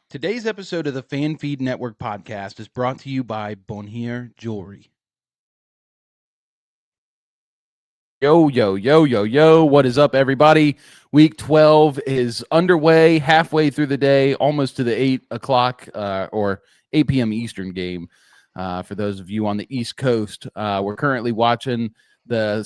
Today's episode of the Fan Feed Network podcast is brought to you by Bonnier Jewelry. Yo, yo, yo, yo, yo. What is up, everybody? Week 12 is underway, halfway through the day, almost to the 8 o'clock or 8 p.m. Eastern game. For those of you on the East Coast, we're currently watching the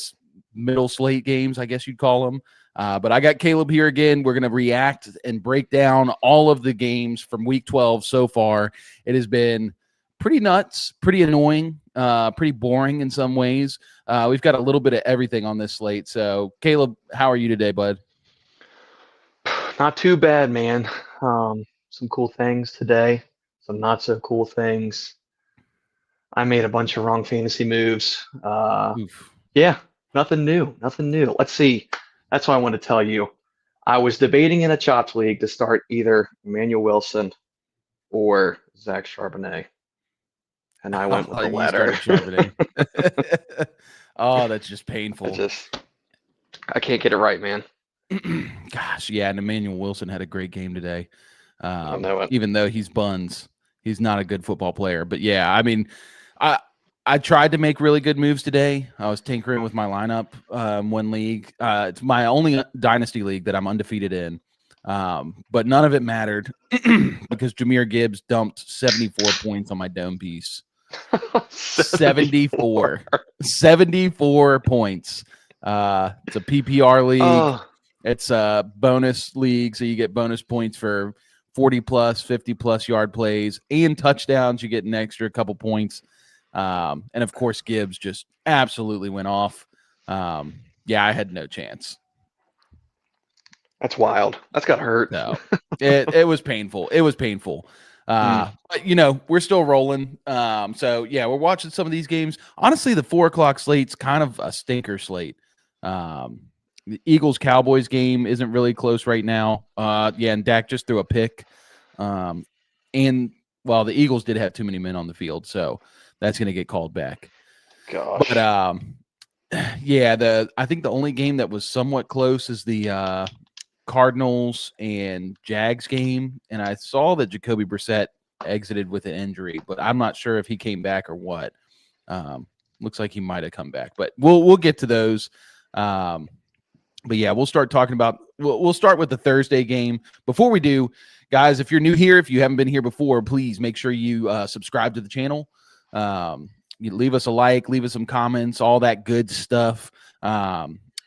middle slate games, I guess you'd call them. But I got Caleb here again. We're going to react and break down all of the games from week 12 so far. It has been pretty nuts, pretty annoying, pretty boring in some ways. We've got a little bit of everything on this slate. So, Caleb, how are you today, bud? Not too bad, man. Some cool things today, some not so cool things. I made a bunch of wrong fantasy moves. Oof. Yeah, nothing new, nothing new. Let's see. That's what I want to tell you. I was debating in a Chops league to start either Emmanuel Wilson or Zach Charbonnet, and I went with Oh, the you latter. started Charbonnet. Oh, that's just I painful. I can't get it right, man. Gosh, yeah, and Emmanuel Wilson had a great game today. I know it. Even though he's buns, he's not a good football player. But yeah, I mean, I I tried to make really good moves today. I was tinkering with my lineup one league. It's my only dynasty league that I'm undefeated in. But none of it mattered because Jahmyr Gibbs dumped 74 points on my dome piece. 74. 74 points. It's a PPR league. Oh, It's a bonus league, so you get bonus points for 40 plus, 50 plus yard plays and touchdowns. You get an extra couple points. And of course, Gibbs just absolutely went off. Yeah, I had no chance. that's wild. That's got hurt. So it was painful. It was painful. But you know, we're still rolling. So yeah, we're watching some of these games. Honestly, the 4 o'clock slate's kind of a stinker slate. The Eagles Cowboys game isn't really close right now. Yeah, and Dak just threw a pick. And well, the Eagles did have too many men on the field, so that's going to get called back. Gosh. But yeah, I think the only game that was somewhat close is the Cardinals and Jags game, and I saw that Jacoby Brissett exited with an injury, but I'm not sure if he came back or what. Looks like he might have come back, but we'll get to those. But yeah, we'll start talking about. We'll start with the Thursday game. Before we do, guys, if you're new here, if you haven't been here before, please make sure you subscribe to the channel. You leave us a like, leave us some comments, all that good stuff.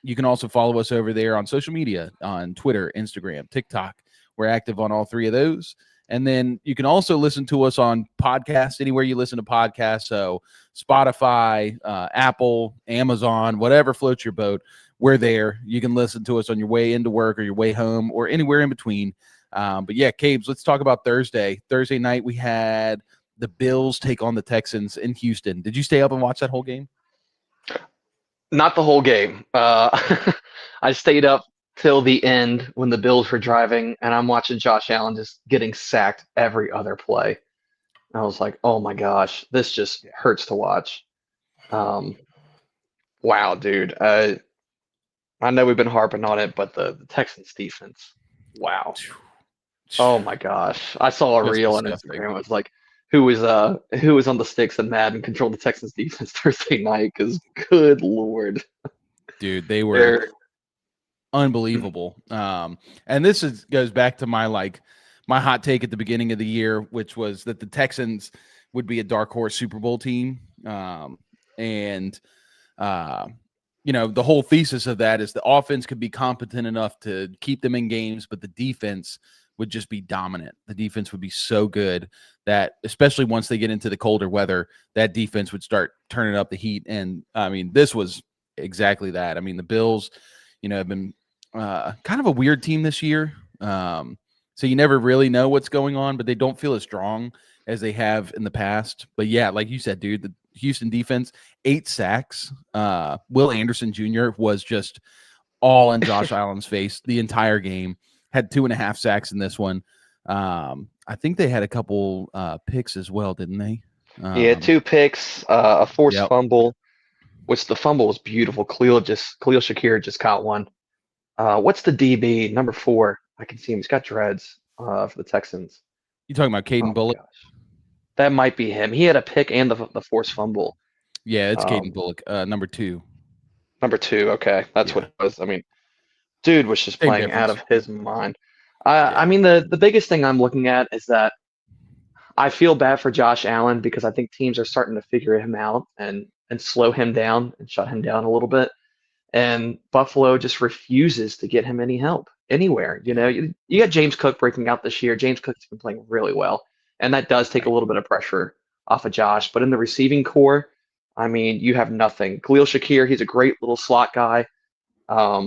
You can also follow us over there on social media, on Twitter, Instagram, TikTok. We're active on all three of those. And then you can also listen to us on podcasts, anywhere you listen to podcasts. So Spotify, Apple, Amazon, whatever floats your boat, we're there. You can listen to us on your way into work or your way home or anywhere in between. But yeah, Cabes, let's talk about Thursday. Thursday night, we had the Bills take on the Texans in Houston. Did you stay up and watch that whole game? Not the whole game. I stayed up till the end when the Bills were driving, and I'm watching Josh Allen just getting sacked every other play. I was like, oh my gosh, this just hurts to watch. Um, wow, dude. I know we've been harping on it, but the Texans defense, wow. Oh my gosh. I saw a Just reel on disgusting. Instagram. It was like, who was on the sticks and Madden controlled the Texans defense Thursday night? Because good Lord. Dude, they were They're unbelievable. And this goes back to my hot take at the beginning of the year, which was that the Texans would be a dark horse Super Bowl team. And the whole thesis of that is the offense could be competent enough to keep them in games, but the defense would just be dominant. The defense would be so good that, especially once they get into the colder weather, that defense would start turning up the heat. And I mean, this was exactly that. I mean, the Bills, have been kind of a weird team this year. So you never really know what's going on, but they don't feel as strong as they have in the past. But yeah, like you said, dude, the Houston defense, 8 sacks. Will Anderson Jr. was just all in Josh Allen's face the entire game. Had 2.5 sacks in this one. I think they had a couple picks as well, didn't they? Yeah, 2 picks, a forced Yep. fumble, which the fumble was beautiful. Khalil Shakir just caught one. What's the DB number 4? I can see him. He's got dreads for the Texans. You talking about Oh Caden my Bullock? gosh, that might be him. He had a pick and the forced fumble. Yeah, it's Caden Um, Bullock, number 2. number two. Okay, that's what Yeah, it was. I mean, dude was just same playing out difference. of his mind. I Yeah, mean, the biggest thing I'm looking at is that I feel bad for Josh Allen because I think teams are starting to figure him out and slow him down and shut him down a little bit. And Buffalo just refuses to get him any help anywhere. You know, yeah, you got James Cook breaking out this year. James Cook's been playing really well, and that does take a right, little bit of pressure off of Josh. But in the receiving core, I mean, you have nothing. Khalil Shakir, he's a great little slot guy.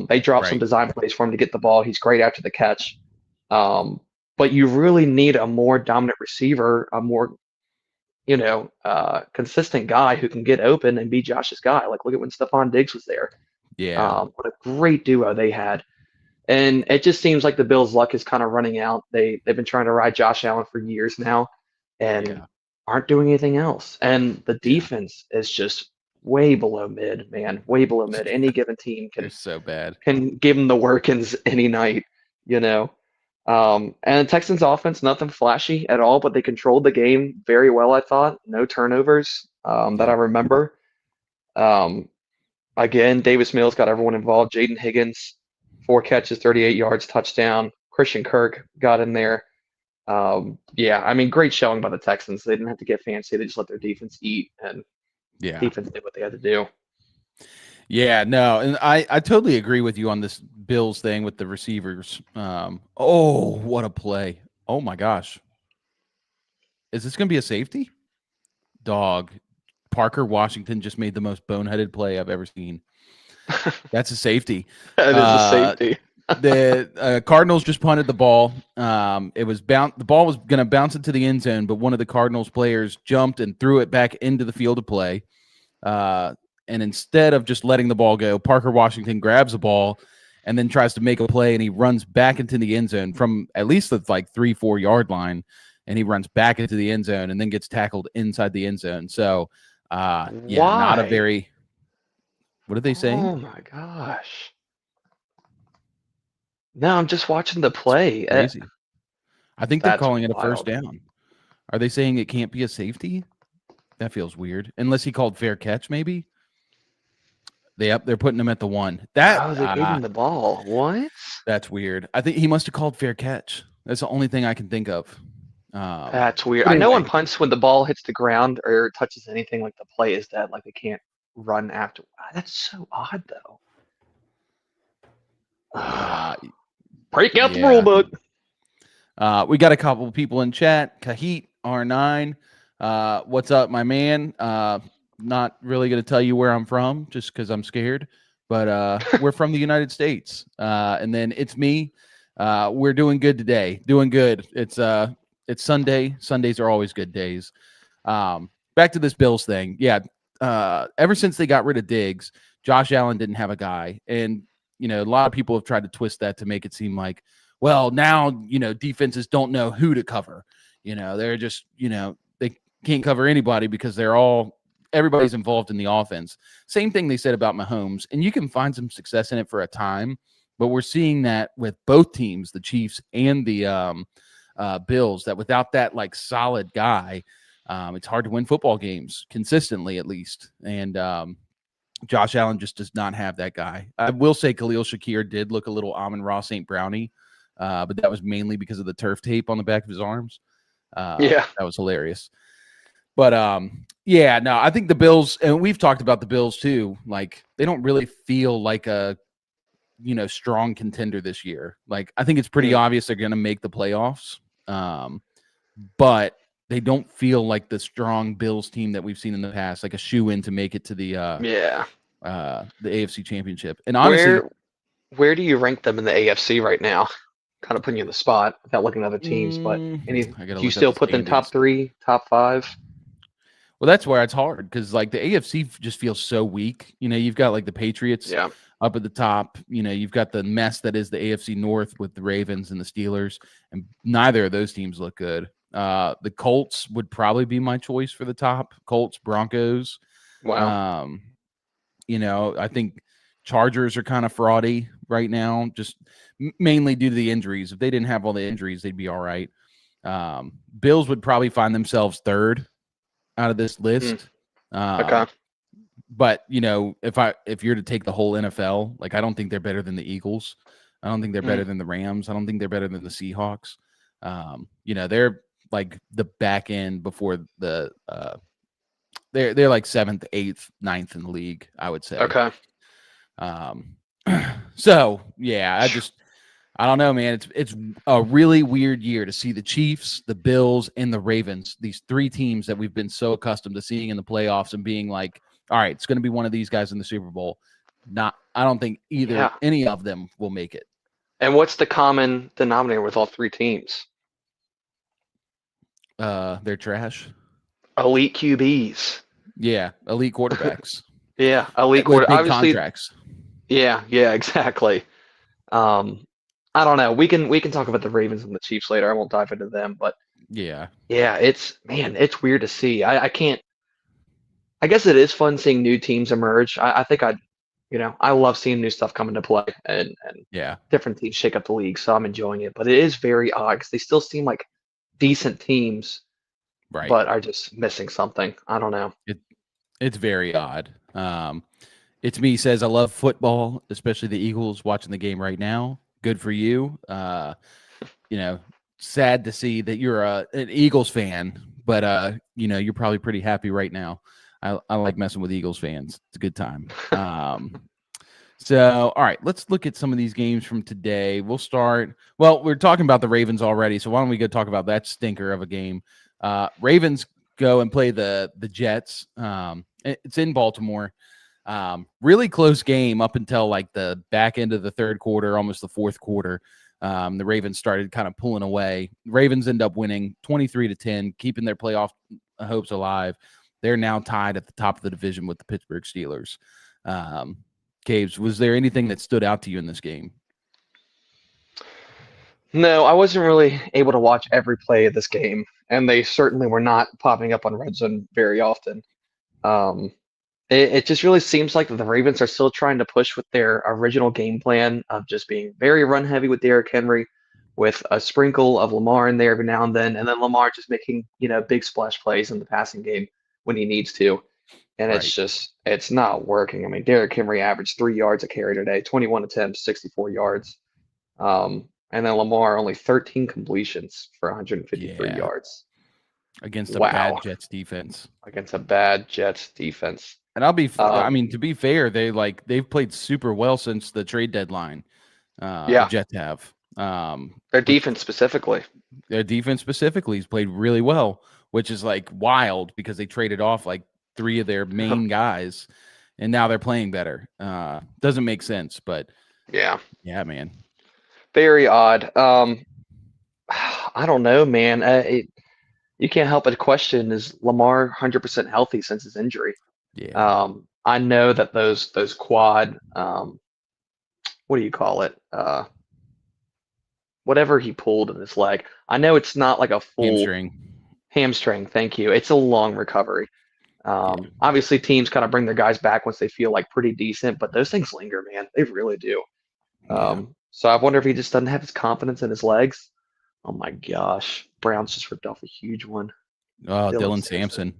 They drop some right. design plays for him to get the ball. He's great after the catch. Um, but you really need a more dominant receiver, a more consistent guy who can get open and be Josh's guy. Like look at when Stephon Diggs was there. Yeah, What a great duo they had. And it just seems like the Bills' luck is kind of running out. They've been trying to ride Josh Allen for years now, and yeah, aren't doing anything else. And the yeah. defense is just way below mid, man, way below mid. Any given team They're so bad. can give them the workings any night, you know. And the Texans' offense, nothing flashy at all, but they controlled the game very well. I thought no turnovers that I Yep. remember. Um, Again, Davis Mills got everyone involved. Jaden Higgins, 4 catches, 38 yards, touchdown. Christian Kirk got in there. Yeah, I mean, great showing by the Texans. They didn't have to get fancy. They just let their defense eat, and Yeah. defense did what they had to do. Yeah, no, and I totally agree with you on this Bills thing with the receivers. Oh, what a play. Oh my gosh. Is this going to be a safety? Dog. Parker Washington just made the most boneheaded play I've ever seen. That's a safety. That is a Uh, safety. the Cardinals just punted the ball. It was the ball was going to bounce into the end zone, but one of the Cardinals players jumped and threw it back into the field of play. Uh, and instead of just letting the ball go, Parker Washington grabs the ball and then tries to make a play, and he runs back into the end zone from at least the like 3-4 yard line, and he runs back into the end zone and then gets tackled inside the end zone. So, yeah, not a Why? very. What are they saying? Oh my gosh. No, I'm just watching the It's play. crazy. I think they're That's calling it a first wild. down. Are they saying it can't be a safety? That feels weird. Unless he called fair catch, maybe. They're putting him at the 1. Oh, they gave him the ball. What? That's weird. I think he must have called fair catch. That's the only thing I can think of. That's weird. But I know on anyway, punts when the ball hits the ground or touches anything, like the play is dead, like they can't run after. That's so odd, though. uh, Break out the rule yeah. book. We got a couple of people in chat. Kahit R9. What's up, my man? Not really going to tell you where I'm from just because I'm scared, but we're from the United States. And then it's me. We're doing good today. Doing good. It's Sunday. Sundays are always good days. Back to this Bills thing. Yeah. Ever since they got rid of Diggs, Josh Allen didn't have a guy. And, a lot of people have tried to twist that to make it seem like, well, now, defenses don't know who to cover. They're just, they can't cover anybody because everybody's involved in the offense. Same thing they said about Mahomes. And you can find some success in it for a time, but we're seeing that with both teams, the Chiefs and the Bills, that without that like solid guy, it's hard to win football games consistently, at least. And Josh Allen just does not have that guy. I will say Khalil Shakir did look a little Amon-Ra St. Brownie, but that was mainly because of the turf tape on the back of his arms. Yeah. That was hilarious. But yeah, no, I think the Bills, and we've talked about the Bills too. Like they don't really feel like a strong contender this year. Like I think it's pretty Mm. obvious they're going to make the playoffs, but they don't feel like the strong Bills team that we've seen in the past, like a shoe in to make it to Yeah. the AFC Championship. And honestly, Where do you rank them in the AFC right now? Kind of putting you in the spot without looking at other teams, but do I got to you look up still the put them top standings. three, top five? Well, that's where it's hard because like the AFC just feels so weak. You've got like the Patriots Yeah. up at the top. You've got the mess that is the AFC North with the Ravens and the Steelers, and neither of those teams look good. The Colts would probably be my choice for the top. Colts, Broncos. Wow. Um, I think Chargers are kind of fraudy right now, just mainly due to the injuries. If they didn't have all the injuries, they'd be all right. Bills would probably find themselves third out of this list. Okay. But if you're to take the whole NFL, like I don't think they're better than the Eagles. I don't think they're better than the Rams. I don't think they're better than the Seahawks. They're like the back end before the they're like 7th, 8th, 9th in the league, I would say. Okay. So yeah, I don't know, man. It's a really weird year to see the Chiefs, the Bills, and the Ravens, these three teams that we've been so accustomed to seeing in the playoffs and being like, all right, it's going to be one of these guys in the Super Bowl. I don't think any of them will make it. And what's the common denominator with all three teams? They're trash. Elite QBs. Yeah, elite quarterbacks. Yeah, elite with big obviously, contracts. Yeah, exactly. I don't know. We can talk about the Ravens and the Chiefs later. I won't dive into them, but yeah, it's it's weird to see. I can't. I guess it is fun seeing new teams emerge. I think I love seeing new stuff come into play and different teams shake up the league. So I'm enjoying it, but it is very odd because they still seem like decent teams, right? But are just missing something. I don't know. It's very odd. It's me says I love football, especially the Eagles. Watching the game right now. Good for you. Sad to see that you're an Eagles fan, but you're probably pretty happy right now. I like messing with Eagles fans. It's a good time. So, all right, let's look at some of these games from today. We'll start. Well, we're talking about the Ravens already, so why don't we go talk about that stinker of a game? Ravens go and play the Jets. It's in Baltimore. Really close game up until like the back end of the third quarter, almost the fourth quarter. The Ravens started kind of pulling away. Ravens end up winning 23-10, keeping their playoff hopes alive. They're now tied at the top of the division with the Pittsburgh Steelers. Caves, was there anything that stood out to you in this game? No, I wasn't really able to watch every play of this game, and they certainly were not popping up on Red Zone very often. It just really seems like the Ravens are still trying to push with their original game plan of just being very run heavy with Derrick Henry, with a sprinkle of Lamar in there every now and then Lamar just making big splash plays in the passing game when he needs to. And it's not working. I mean, Derrick Henry averaged 3 yards a carry today, 21 attempts, 64 yards. And then Lamar only 13 completions for 153 yards. Against a bad Jets defense. Against a bad Jets defense. And to be fair, they've played super well since the trade deadline. The Jets have. Their defense specifically. Their defense specifically has played really well, which is like wild because they traded off like 3 of their main guys, and now they're playing better. Doesn't make sense, but yeah, man, very odd. I don't know, man. You can't help but question: is Lamar 100% healthy since his injury? Yeah. I know that those quad, what do you call it? Whatever he pulled in his leg. I know it's not like a full hamstring. Thank you. It's a long recovery. Obviously, teams kind of bring their guys back once they feel like pretty decent, but those things linger, man. They really do. So I wonder if he just doesn't have his confidence in his legs. Oh my gosh, Browns just ripped off a huge one. Oh, Dylan Sampson,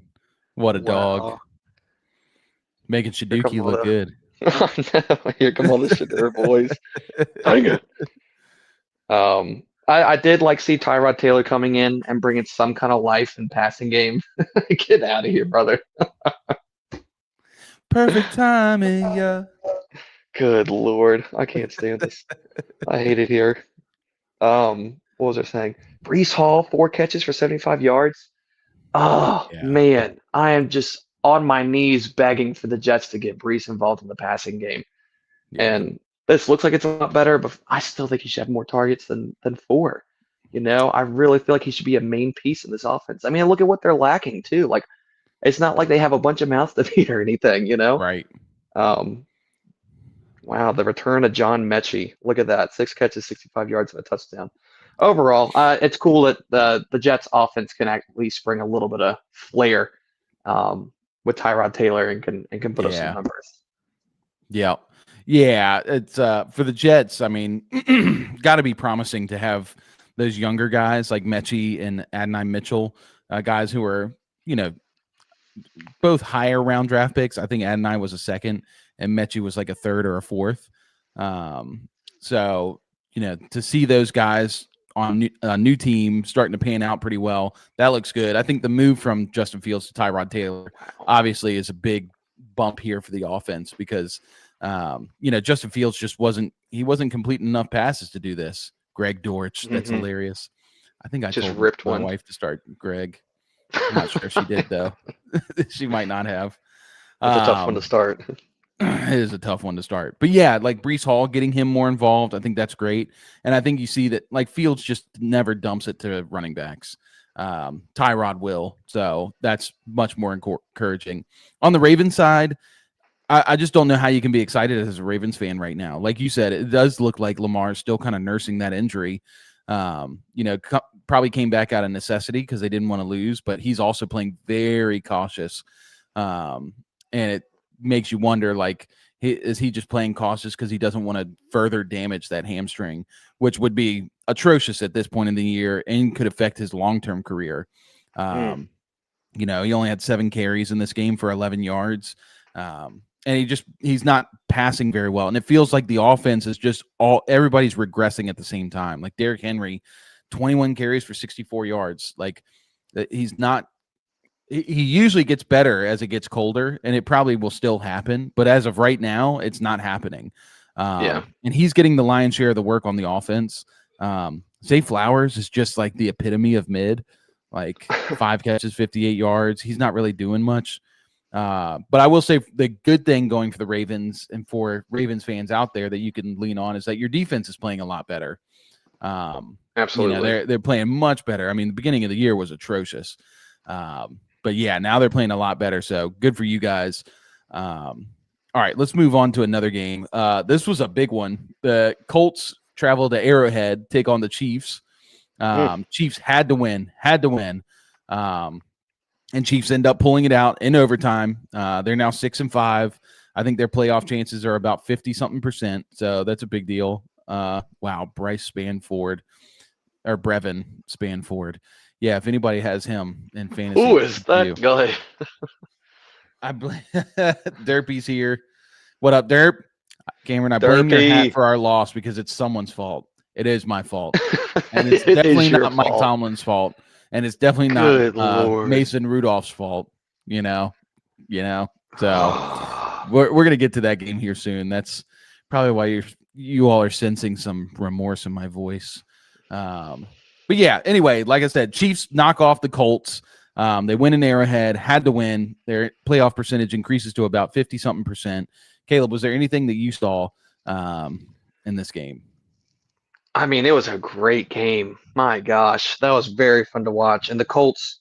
what a dog! Making Shaduki look good. Here come all the Shadur boys. Dang it. I did see Tyrod Taylor coming in and bringing some kind of life and passing game. Get out of here, brother. Perfect timing, yeah. Good Lord. I can't stand this. I hate it here. What was I saying? Breece Hall, 4 catches for 75 yards. Oh, man. I am just on my knees begging for the Jets to get Breece involved in the passing game. Yeah. And this looks like it's a lot better, but I still think he should have more targets than 4. I really feel like he should be a main piece in this offense. I mean, look at what they're lacking, too. It's not like they have a bunch of mouths to feed or anything, Right. Wow, the return of John Mechie. Look at that. 6 catches, 65 yards, and a touchdown. Overall, it's cool that the Jets offense can at least bring a little bit of flair with Tyrod Taylor and can put up some numbers. Yeah. It's for the Jets. I mean, got to be promising to have those younger guys like Mechie and Adonai Mitchell, guys who are, you know, both higher round draft picks. I think Adonai was a second, and Mechie was like a third or a fourth. So you know, to see those guys on a new team starting to pan out pretty well, that looks good. I think the move from Justin Fields to Tyrod Taylor Wow. obviously is a big bump here for the offense because you know, Justin Fields just wasn't completing enough passes to do this. Greg Dortch, that's Hmm. hilarious. I think I Just told ripped my one. wife to start Greg. I'm not sure if she did though. She might not have. That's a tough one to Um, start. it is a tough one to start. But yeah, like Brees Hall, getting him more involved, I think that's great. And I think you see that like Fields just never dumps it to running backs. Tyrod will. So that's much more encouraging. On the Ravens side, I just don't know how you can be excited as a Ravens fan right now. Like you said, it does look like Lamar is still kind of nursing that injury. You know, probably came back out of necessity because they didn't want to lose, but he's also playing very cautious. And it makes you wonder, like, is he just playing cautious because he doesn't want to further damage that hamstring, which would be atrocious at this point in the year and could affect his long-term career. Mm. Um, you know, he only had 7 carries in this game for 11 yards. And he's not passing very well. And it feels like the offense is just everybody's regressing at the same time. Like Derrick Henry, 21 carries for 64 yards. Like he's not, he usually gets better as it gets colder, and it probably will still happen. But as of right now, it's not happening. Yeah. And he's getting the lion's share of the work on the offense. Zay Flowers is just like the epitome of mid, like 5 catches, 58 yards. He's not really doing much. But I will say the good thing going for the Ravens and for Ravens fans out there that you can lean on is that your defense is playing a lot better. You know, Absolutely. they're playing much better. I mean, the beginning of the year was atrocious. But yeah, now they're playing a lot better. So good for you guys. All right, let's move on to another game. This was a big one. The Colts travel to Arrowhead, take on the Chiefs. Mm. Chiefs had to win, and Chiefs end up pulling it out in overtime. They're now 6-5. I think their playoff chances are about 50 something percent. So that's a big deal. Wow, Bryce Spanford or Brevin Spanford. Yeah, if anybody has him in Who fantasy, is it's that you. guy? I blame Derpy's here. What up, Derp? Cameron, I blame your hat Derpy. for our loss because it's someone's fault. It is my fault. And it's It definitely is your not Mike fault. Tomlin's fault. And it's definitely not Good Lord. Mason Rudolph's fault, you know. So we're gonna get to that game here soon. That's probably why you all are sensing some remorse in my voice. But yeah, anyway, like I said, Chiefs knock off the Colts. They win in Arrowhead, had to win. Their playoff percentage increases to about 50 something percent. Caleb, was there anything that you saw in this game? I mean, it was a great game. My gosh, that was very fun to watch. And the Colts,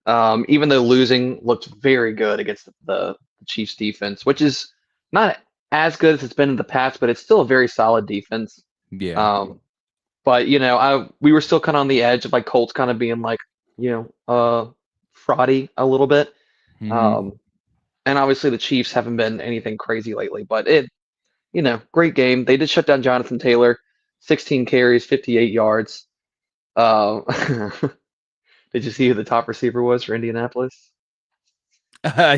even though losing, looked very good against the Chiefs defense, which is not as good as it's been in the past, but it's still a very solid defense. Yeah. Um, but we were still kind of on the edge of like Colts kind of being like, fraudy a little bit. Mm-hmm. Um, and obviously the Chiefs haven't been anything crazy lately, but great game. They did shut down Jonathan Taylor, 16 carries, 58 yards. Uh, did you see who the top receiver was for Indianapolis?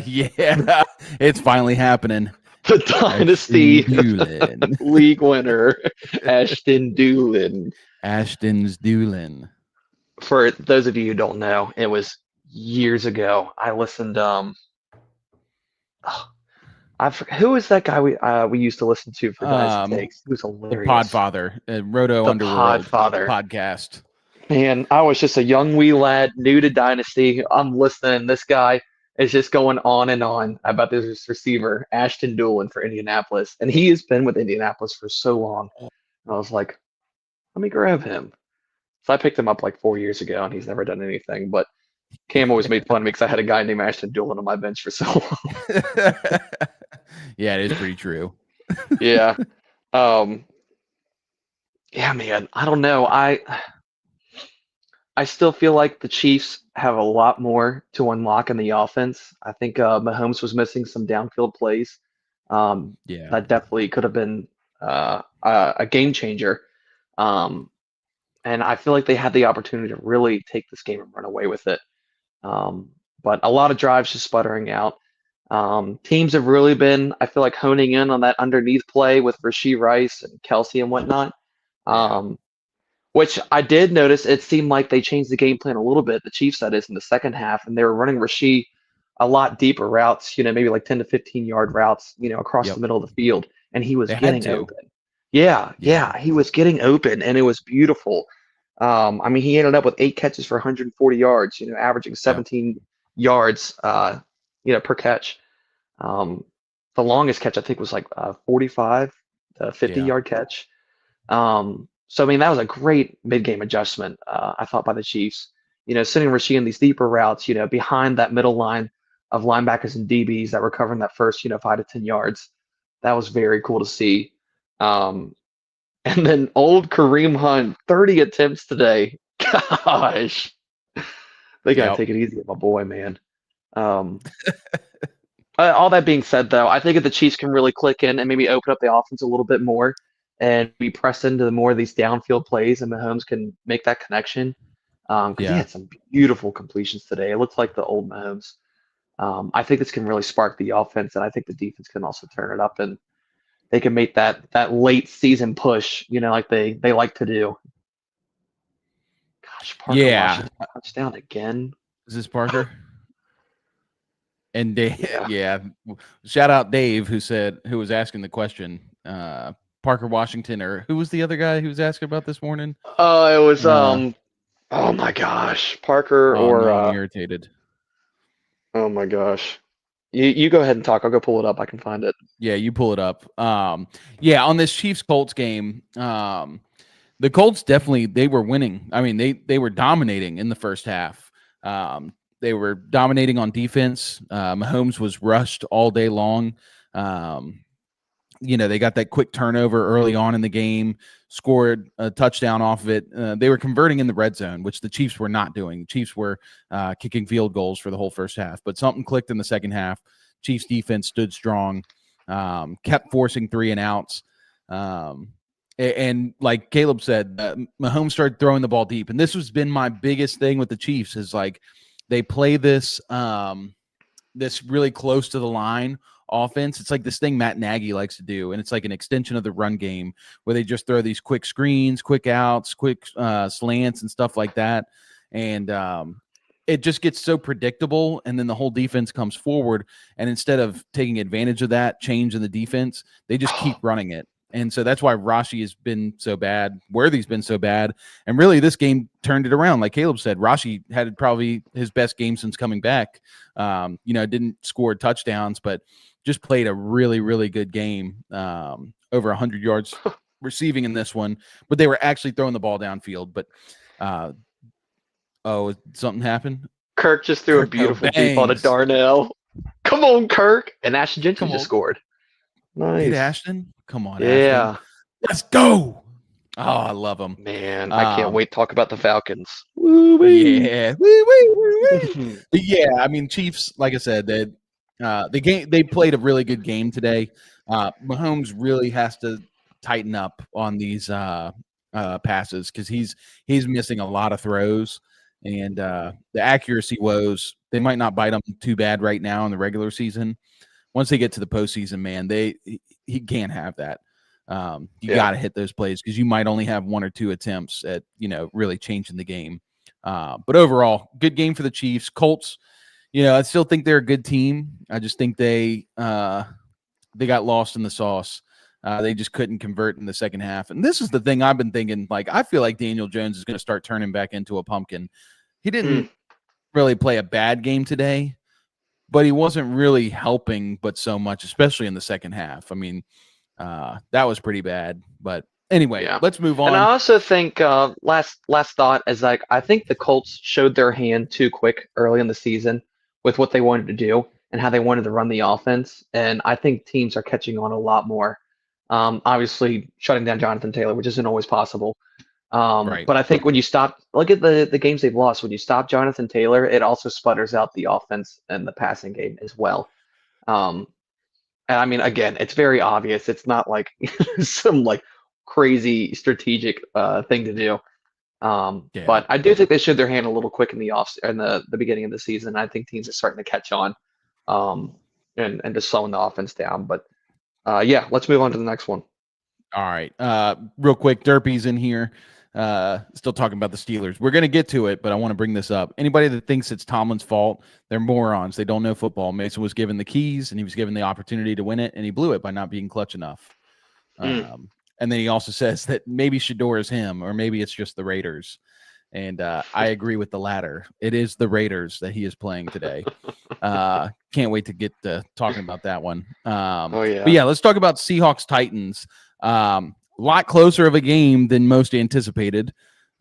Yeah, it's finally happening. The Ashton Dynasty Doolin. League winner, Ashton Doolin. Ashton's Doolin. For those of you who don't know, it was years ago. I listened. Oh, who is that guy we used to listen to for Dynasty Takes? He was The hilarious. Podfather, Roto The Underworld Podfather. podcast. Man, I was just a young wee lad, new to Dynasty. I'm listening. This guy is just going on and on about this receiver, Ashton Doolin for Indianapolis. And he has been with Indianapolis for so long. And I was like, let me grab him. So I picked him up like 4 years ago, and he's never done anything. But Cam always made fun of me because I had a guy named Ashton Doolin on my bench for so long. Yeah, it is pretty true. Yeah. Um, yeah, man. I don't know. I still feel like the Chiefs have a lot more to unlock in the offense. I think Mahomes was missing some downfield plays. Yeah. That definitely could have been a game changer. Um, and I feel like they had the opportunity to really take this game and run away with it. Um, but a lot of drives just sputtering out. Teams have really been, I feel like, honing in on that underneath play with Rashee Rice and Kelsey and whatnot. Yeah. Um, which I did notice it seemed like they changed the game plan a little bit, the Chiefs that is, in the second half, and they were running Rasheed a lot deeper routes, maybe like 10 to 15-yard routes, across the Yep. middle of the field, and he was They had getting to. open. Yeah, Yeah. yeah, he was getting open, and it was beautiful. I mean, he ended up with 8 catches for 140 yards, averaging Yep. 17 yards, per catch. Um, the longest catch I think was like 45 to 50 Yeah. yard catch. So I mean, that was a great mid-game adjustment, I thought, by the Chiefs. Sending Rasheed in these deeper routes, behind that middle line of linebackers and DBs that were covering that first, 5 to 10 yards. That was very cool to see. Um, and then old Kareem Hunt, 30 attempts today. Gosh, they gotta Yep. take it easy with my boy, man. Um, all that being said, though, I think if the Chiefs can really click in and maybe open up the offense a little bit more and be pressed into more of these downfield plays, and Mahomes can make that connection, because he Yeah. had some beautiful completions today. It looks like the old Mahomes. I think this can really spark the offense, and I think the defense can also turn it up, and they can make that late season push, like they like to do. Gosh, Parker Yeah. Washington touchdown again. Is this Parker? And Dave, Yeah. yeah. Shout out Dave who was asking the question. Parker Washington, or who was the other guy who was asking about this morning? It was Uh, oh my gosh, Parker oh or no, I'm irritated. oh my gosh. You go ahead and talk. I'll go pull it up. I can find it. Yeah, you pull it up. Yeah, on this Chiefs Colts game, the Colts definitely they were winning. I mean, they were dominating in the first half. They were dominating on defense. Mahomes was rushed all day long. Um, they got that quick turnover early on in the game, scored a touchdown off of it. They were converting in the red zone, which the Chiefs were not doing. The Chiefs were kicking field goals for the whole first half, but something clicked in the second half. Chiefs defense stood strong, kept forcing 3-and-outs. And like Caleb said, Mahomes started throwing the ball deep. And this has been my biggest thing with the Chiefs is like they play this this really close to the line offense. It's like this thing Matt Nagy likes to do, and it's like an extension of the run game where they just throw these quick screens, quick outs, quick slants, and stuff like that. And it just gets so predictable, and then the whole defense comes forward, and instead of taking advantage of that change in the defense, they just keep running it. And so that's why Rashi has been so bad. Worthy's been so bad. And really, this game turned it around. Like Caleb said, Rashi had probably his best game since coming back. Didn't score touchdowns, but just played a really, really good game. Over 100 yards receiving in this one. But they were actually throwing the ball downfield. But, something happened? Kirk just threw a Kirk, beautiful deep on a bangs. Darnell. Come on, Kirk. And Ashton Gentry Come just on. scored. Did Nice. Ashton? Come on, Ashton. Yeah. Let's go. Oh, I love him. Man, I can't wait to talk about the Falcons. Woo-wee. Yeah. Wee, wee, wee, wee. Yeah, I mean, Chiefs, like I said, they played a really good game today. Mahomes really has to tighten up on these passes because he's missing a lot of throws, and the accuracy woes, they might not bite him too bad right now in the regular season. Once they get to the postseason, man, he can't have that. You got to hit those plays because you might only have one or two attempts at really changing the game. But overall, good game for the Chiefs. Colts, I still think they're a good team. I just think they got lost in the sauce. They just couldn't convert in the second half. And this is the thing I've been thinking. Like, I feel like Daniel Jones is going to start turning back into a pumpkin. He didn't really play a bad game today, but he wasn't really helping but so much, especially in the second half. I mean, that was pretty bad. But anyway, Yeah. let's move And I on. also think last thought is like I think the Colts showed their hand too quick early in the season with what they wanted to do and how they wanted to run the offense. And I think teams are catching on a lot more. Obviously shutting down Jonathan Taylor, which isn't always possible. Right. But I think when you stop, look at the games they've lost. When you stop Jonathan Taylor, it also sputters out the offense and the passing game as well. Um, and I mean, again, it's very obvious. It's not like some like crazy strategic thing to do. Yeah. But I do think they showed their hand a little quick in the beginning of the season. I think teams are starting to catch on, um, and just slowing the offense down. But yeah, let's move on to the next one. All right. Real quick, Derpy's in here. Still talking about the Steelers. We're going to get to it, but I want to bring this up. Anybody that thinks it's Tomlin's fault, they're morons. They don't know football. Mason was given the keys, and he was given the opportunity to win it, and he blew it by not being clutch enough. Mm. And then he also says that maybe Shador is him, or maybe it's just the Raiders. And I agree with the latter. It is the Raiders that he is playing today. Can't wait to get to talking about that one. Oh yeah. But yeah, let's talk about Seahawks Titans. A lot closer of a game than most anticipated.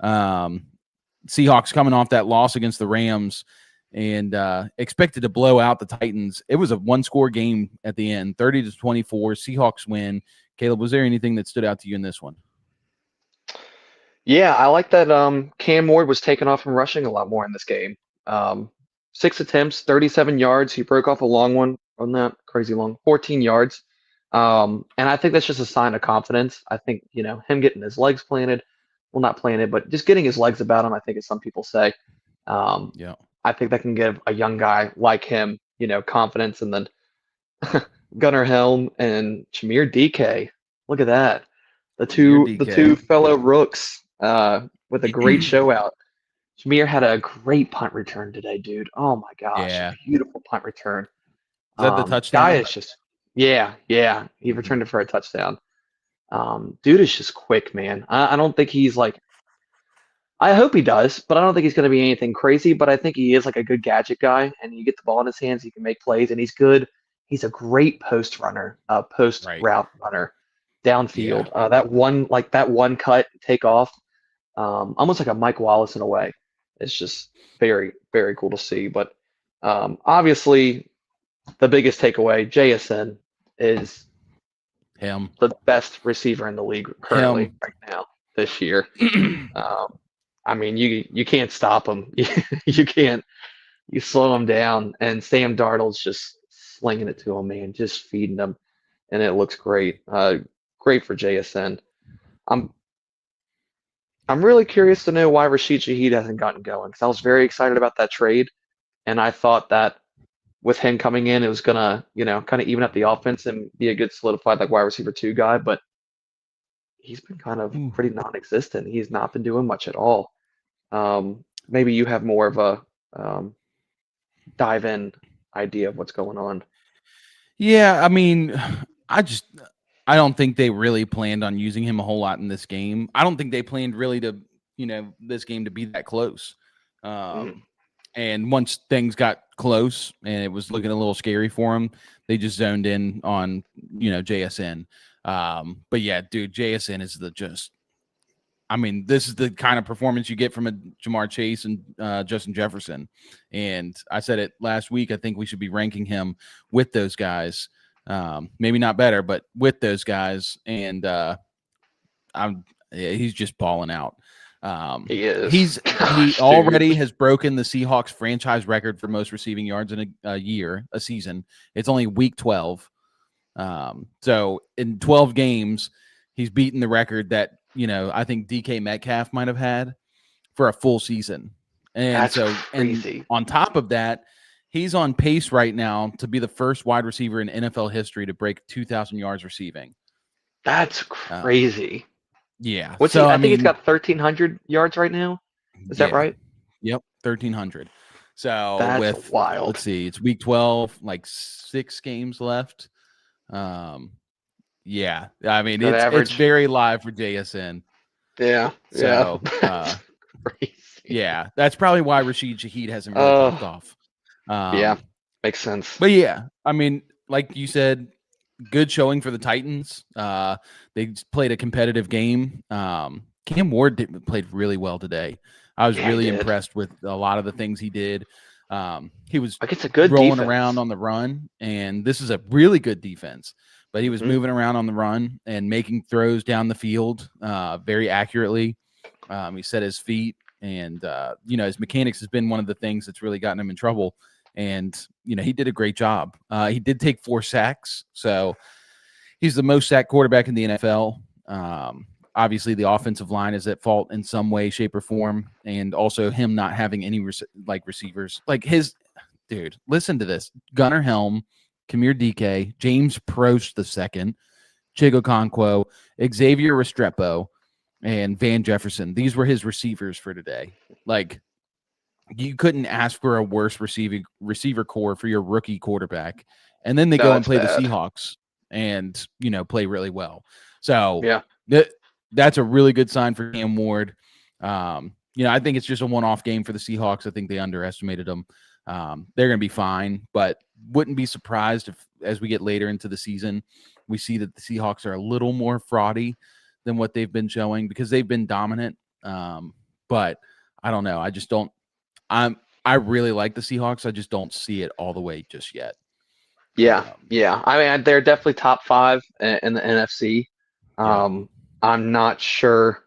Seahawks coming off that loss against the Rams and expected to blow out the Titans. It was a one-score game at the end, 30-24. Seahawks win. Caleb, was there anything that stood out to you in this one? Yeah, I like that Cam Ward was taken off from rushing a lot more in this game. 6 attempts, 37 yards. He broke off a long one on that, crazy long, 14 yards. And I think that's just a sign of confidence. I think, him getting his legs planted, well, not planted, but just getting his legs about him, I think as some people say. Yeah. I think that can give a young guy like him, confidence. And then Gunnar Helm and Jameer DK. Look at that. The Jameer two DK. fellow rooks with a great show out. Jameer had a great punt return today, dude. Oh my gosh, Yeah. beautiful punt return. Is that the Guy touchdown? is just yeah. He Mhm. returned it for a touchdown. Dude is just quick, man. I don't think he's like I hope he does, but I don't think he's going to be anything crazy. But I think he is like a good gadget guy, and you get the ball in his hands, he can make plays, and he's good. He's a great post runner, post Right. route runner, Yeah. downfield. That one cut take off, almost like a Mike Wallace in a way. It's just very very cool to see. But obviously, the biggest takeaway, JSN is Him. the best receiver in the league currently Him. right now this year. I mean, you can't stop him. You can't. You slow him down, and Sam Darnold's just slinging it to him, man, just feeding him, and it looks great. Great for JSN. I'm I'm really curious to know why Rashid Shaheed hasn't gotten going because I was very excited about that trade, and I thought that with him coming in, it was gonna, kind of even up the offense and be a good solidified like wide receiver two guy, but he's been kind of Ooh. pretty non-existent. He's not been doing much at all. Maybe you have more of a dive in idea of what's going on. Yeah, I mean, I just I don't think they really planned on using him a whole lot in this game. I don't think they planned really to, this game to be that close. Mhm. And once things got close and it was looking a little scary for him, they just zoned in on, JSN. But yeah, dude, JSN is I mean, this is the kind of performance you get from a Jamar Chase and Justin Jefferson. And I said it last week. I think we should be ranking him with those guys. Maybe not better, but with those guys. And he's just balling out. He is. He Gosh, already dude. has broken the Seahawks franchise record for most receiving yards in a season. It's only week 12. So in 12 games, he's beaten the record that, I think DK Metcalf might have had for a full season. And That's so, and crazy. on top of that, he's on pace right now to be the first wide receiver in NFL history to break 2,000 yards receiving. That's Um, crazy. yeah. What's he? So, I I think he's mean, got 1,300 yards right now. Is that yeah. right? Yep. 1,300. So That's with, let's wild. see, it's week 12, like 6 games left. Yeah. I mean, That it's average. very live for JSN. Yeah. Yeah. So, That's crazy. yeah, that's probably why Rashid Shaheed hasn't really popped Oh, off. yeah. Um, Makes sense. but yeah, I mean, like you said, good showing for the Titans. They played a competitive game. Cam Ward played really well today. I was Yeah, he really did. impressed with a lot of the things he did. He was Like it's a good rolling around defense. on the run, and this is a really good defense. But he was Hmm. moving around on the run and making throws down the field very accurately. He set his feet, and his mechanics has been one of the things that's really gotten him in trouble. And he did a great job. He did take 4 sacks, so he's the most sacked quarterback in the NFL. obviously the offensive line is at fault in some way, shape, or form, and also him not having any receivers. Like his dude, listen to this: Gunnar Helm, Kamir DK, James Prost the second, Chigo Conquo, Xavier Restrepo, and Van Jefferson. These were his receivers for today. Like, you couldn't ask for a worse receiver core for your rookie quarterback. And then they No, go and that's play the bad. Seahawks and, play really well. So Yeah. that's a really good sign for Cam Ward. I think it's just a one-off game for the Seahawks. I think they underestimated them. They're going to be fine, but wouldn't be surprised if, as we get later into the season, we see that the Seahawks are a little more fraudy than what they've been showing because they've been dominant. But I don't know. I just don't. I really like the Seahawks. I just don't see it all the way just yet. Yeah. Yeah. I mean, they're definitely top 5 in the NFC. I'm not sure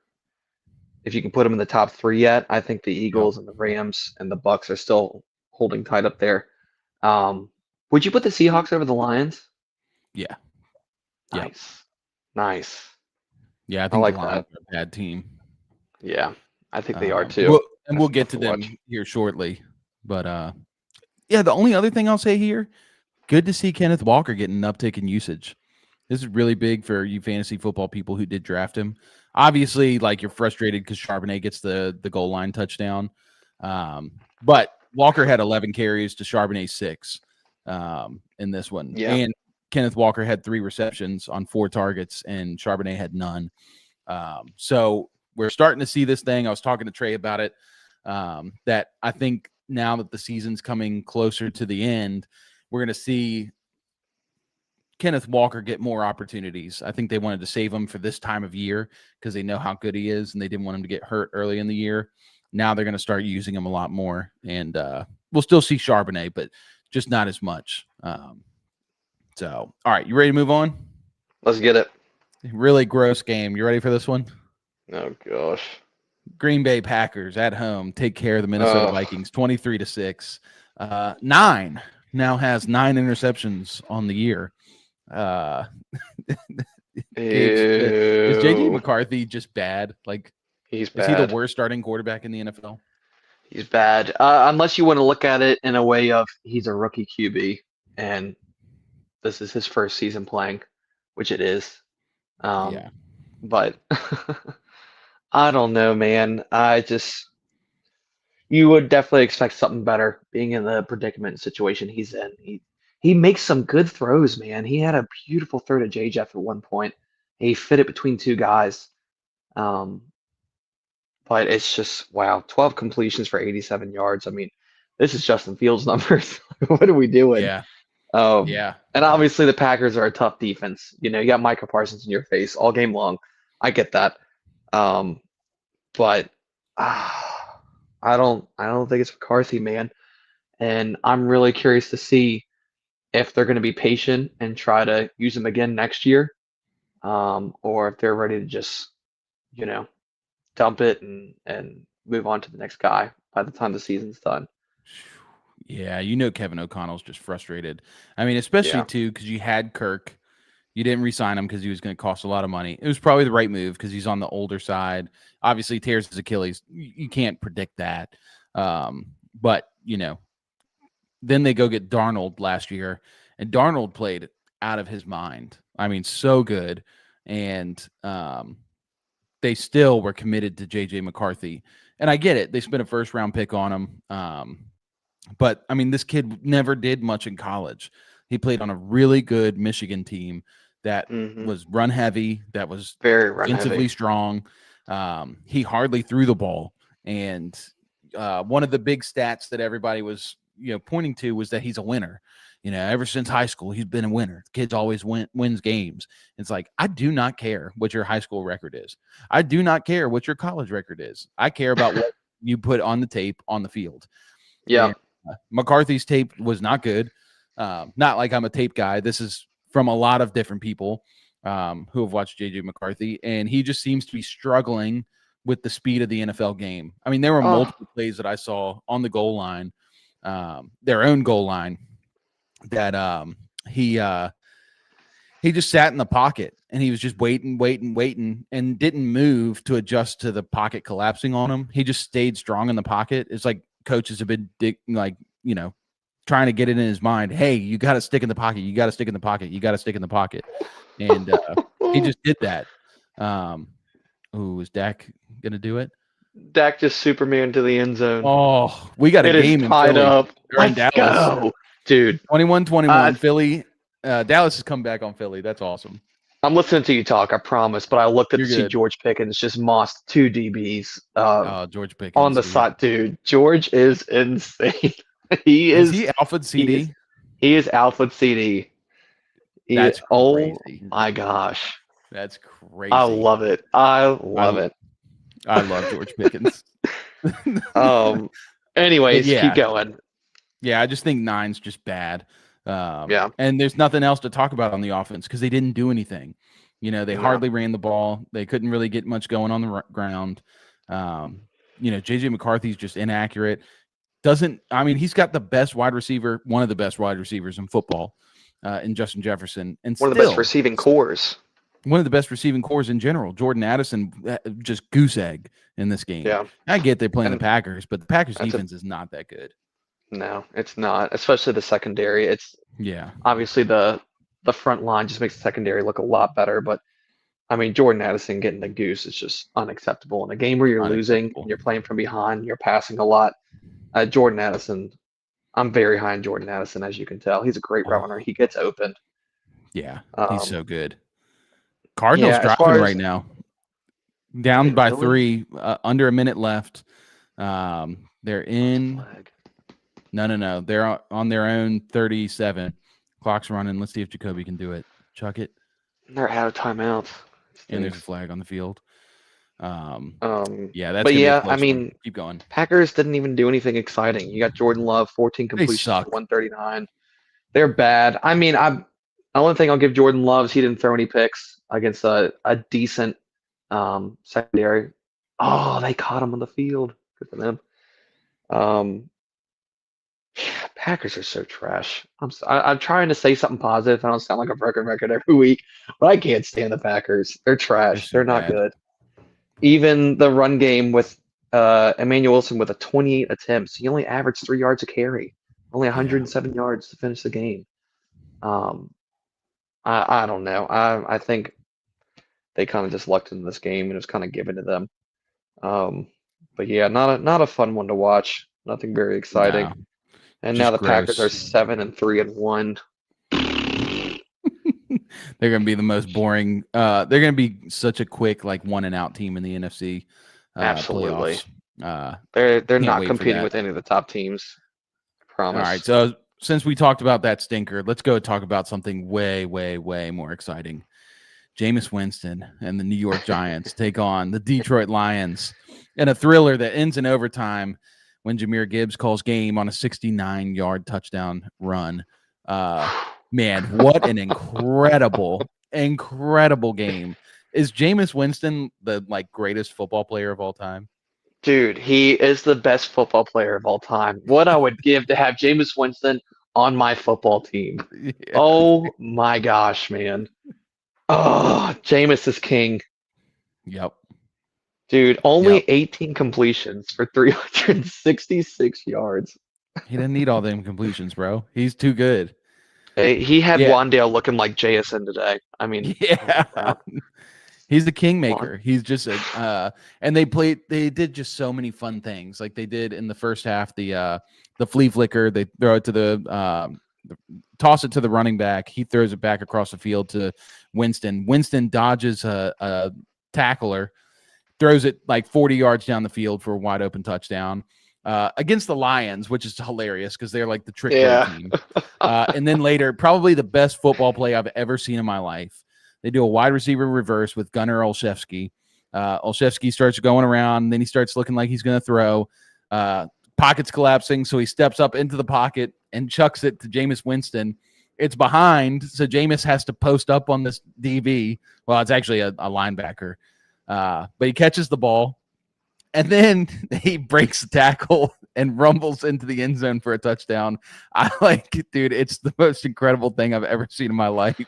if you can put them in the top 3 yet. I think the Eagles and the Rams and the Bucks are still holding tight up there. Would you put the Seahawks over the Lions? Yeah. Nice. Nice. Yeah, I I think like the Lions that. are a bad team. Yeah, I think they are too. We'll get to them here shortly. But the only other thing I'll say here, good to see Kenneth Walker getting an uptick in usage. This is really big for you fantasy football people who did draft him. Obviously, like, you're frustrated because Charbonnet gets the goal line touchdown. But Walker had 11 carries to Charbonnet's 6 in this one. Yeah. And Kenneth Walker had 3 receptions on 4 targets, and Charbonnet had none. So we're starting to see this thing. I was talking to Trey about it, that I think now that the season's coming closer to the end, we're going to see Kenneth Walker get more opportunities. I think they wanted to save him for this time of year because they know how good he is, and they didn't want him to get hurt early in the year. Now they're going to start using him a lot more, and we'll still see Charbonnet, but just not as much. So, all right, you ready to move on? Let's get it. Really gross game. You ready for this one? Oh gosh. Green Bay Packers at home take care of the Minnesota Vikings 23-6. 9 now has 9 interceptions on the year. Is JJ McCarthy just bad? Like, he's bad. Is he the worst starting quarterback in the NFL? He's bad. Unless you want to look at it in a way of he's a rookie QB and this is his first season playing, which it is. But I don't know, man. You would definitely expect something better being in the predicament situation he's in. He makes some good throws, man. He had a beautiful throw to J Jeff at one point. He fit it between 2 guys. But it's just, wow, 12 completions for 87 yards. I mean, this is Justin Fields numbers. What are we doing? Yeah. And obviously the Packers are a tough defense. You got Micah Parsons in your face all game long. I get that. But I don't think it's McCarthy, man. And I'm really curious to see if they're going to be patient and try to use him again next year, or if they're ready to just, dump it and move on to the next guy by the time the season's done. Yeah, Kevin O'Connell's just frustrated. I mean, especially too because you had Kirk. You didn't re-sign him because he was going to cost a lot of money. It was probably the right move because he's on the older side. Obviously, tears his Achilles. You can't predict that. But, then they go get Darnold last year, and Darnold played out of his mind. I mean, so good. And they still were committed to J.J. McCarthy. And I get it. They spent a first-round pick on him. But, I mean, this kid never did much in college. He played on a really good Michigan team that was run heavy, that was very defensively strong. He hardly threw the ball. And one of the big stats that everybody was, pointing to was that he's a winner. Ever since high school, he's been a winner. The kid's always wins games. It's like, I do not care what your high school record is. I do not care what your college record is. I care about what you put on the tape on the field. Yeah. And, McCarthy's tape was not good. Not like I'm a tape guy. This is from a lot of different people who have watched JJ McCarthy, and he just seems to be struggling with the speed of the NFL game. I mean, there were multiple plays that I saw on the goal line, their own goal line, that he He just sat in the pocket and he was just waiting, and didn't move to adjust to the pocket collapsing on him. He just stayed strong in the pocket. It's like coaches have been trying to get it in his mind. Hey, you got to stick in the pocket. You got to stick in the pocket. You got to stick in the pocket. And he just did that. Is Dak going to do it? Dak just Superman to the end zone. Oh, we got a game in tied Philly. up. In Let's Dallas. go, dude. 21-21. Philly. Dallas has come back on Philly. That's awesome. I'm listening to you talk, I promise, but I looked at You're to see good. George Pickens just mossed 2 DBs George Pickens on the dude. side. Dude, George is insane. Is he Alfred CD? He is Alfred CD. That's crazy. Oh my gosh. That's crazy. I love it. I love it. I love George Pickens. Anyways, keep going. Yeah, I just think 9's just bad. Yeah. And there's nothing else to talk about on the offense because they didn't do anything. They hardly ran the ball. They couldn't really get much going on the ground. JJ McCarthy's just inaccurate. He's got the best wide receiver, one of the best wide receivers in football, in Justin Jefferson. And one of the best receiving cores. One of the best receiving cores in general. Jordan Addison, just goose egg in this game. Yeah. I get they're playing the Packers, but the Packers defense is not that good. No, it's not, especially the secondary. It's obviously the front line just makes the secondary look a lot better, but Jordan Addison getting the goose is just unacceptable. In a game where you're losing and you're playing from behind, you're passing a lot. Jordan Addison, I'm very high on Jordan Addison, as you can tell. He's a great route runner. He gets open. Yeah, he's so good. Cardinals driving right now. Down by 3, under a minute left. They're in. No. They're on their own 37. Clock's running. Let's see if Jacoby can do it. Chuck it. They're out of timeouts. And there's a flag on the field. That's. But keep going. Packers didn't even do anything exciting. You got Jordan Love, 14 completions, 139. They're bad. The only thing I'll give Jordan Love is he didn't throw any picks against a decent secondary. Oh, they caught him on the field. Good for them. Packers are so trash. I'm trying to say something positive. I don't sound like a broken record every week, but I can't stand the Packers. They're trash. They're not good. Even the run game with Emmanuel Wilson with 28 attempts, he only averaged 3 yards a carry, only 107 yards to finish the game. I don't know. I think they kind of just lucked in this game and it was kind of given to them. But yeah, not a fun one to watch. Nothing very exciting. No. And now the Packers are 7-3-1. They're going to be the most boring. They're going to be such a quick 1-and-out team in the NFC. Absolutely. Playoffs. They're not competing with any of the top teams. I promise. All right. So since we talked about that stinker, let's go talk about something way, way, way more exciting. Jameis Winston and the New York Giants take on the Detroit Lions in a thriller that ends in overtime when Jahmyr Gibbs calls game on a 69-yard touchdown run. Man, what an incredible game. Is Jameis Winston the greatest football player of all time? Dude, he is the best football player of all time. What I would give to have Jameis Winston on my football team. Yeah. Oh my gosh, man. Oh, Jameis is king. Yep. Dude, only 18 completions for 366 yards. He didn't need all them completions, bro. He's too good. He had Wandale looking like JSN today. He's the kingmaker. He's just and they did just so many fun things. Like they did in the first half, the flea flicker, they throw it to toss it to the running back. He throws it back across the field to Winston. Winston dodges a tackler, throws it 40 yards down the field for a wide open touchdown against the Lions, which is hilarious because they're the trick play team. And then later, probably the best football play I've ever seen in my life. They do a wide receiver reverse with Gunnar Olszewski. Olszewski starts going around, then he starts looking like he's going to throw. Pocket's collapsing, so he steps up into the pocket and chucks it to Jameis Winston. It's behind, so Jameis has to post up on this DB. Well, it's actually a linebacker. But he catches the ball, and then he breaks the tackle and rumbles into the end zone for a touchdown. Dude, it's the most incredible thing I've ever seen in my life.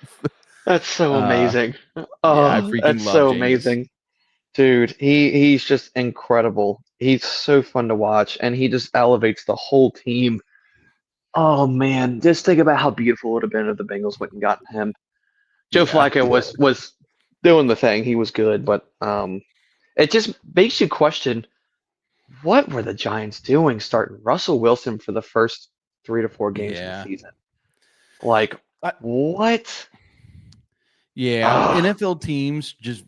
That's so Uh, amazing. yeah, I Oh, freaking that's love so Jameis. amazing. Dude, he's just incredible. He's so fun to watch, and he just elevates the whole team. Oh man, just think about how beautiful it would have been if the Bengals went and gotten him. Joe Yeah, Flacco was doing the thing. He was good, but it just makes you question what were the Giants doing starting Russell Wilson for the first 3 to 4 games of the yeah. season? Like I, what? Yeah, Ah, NFL teams just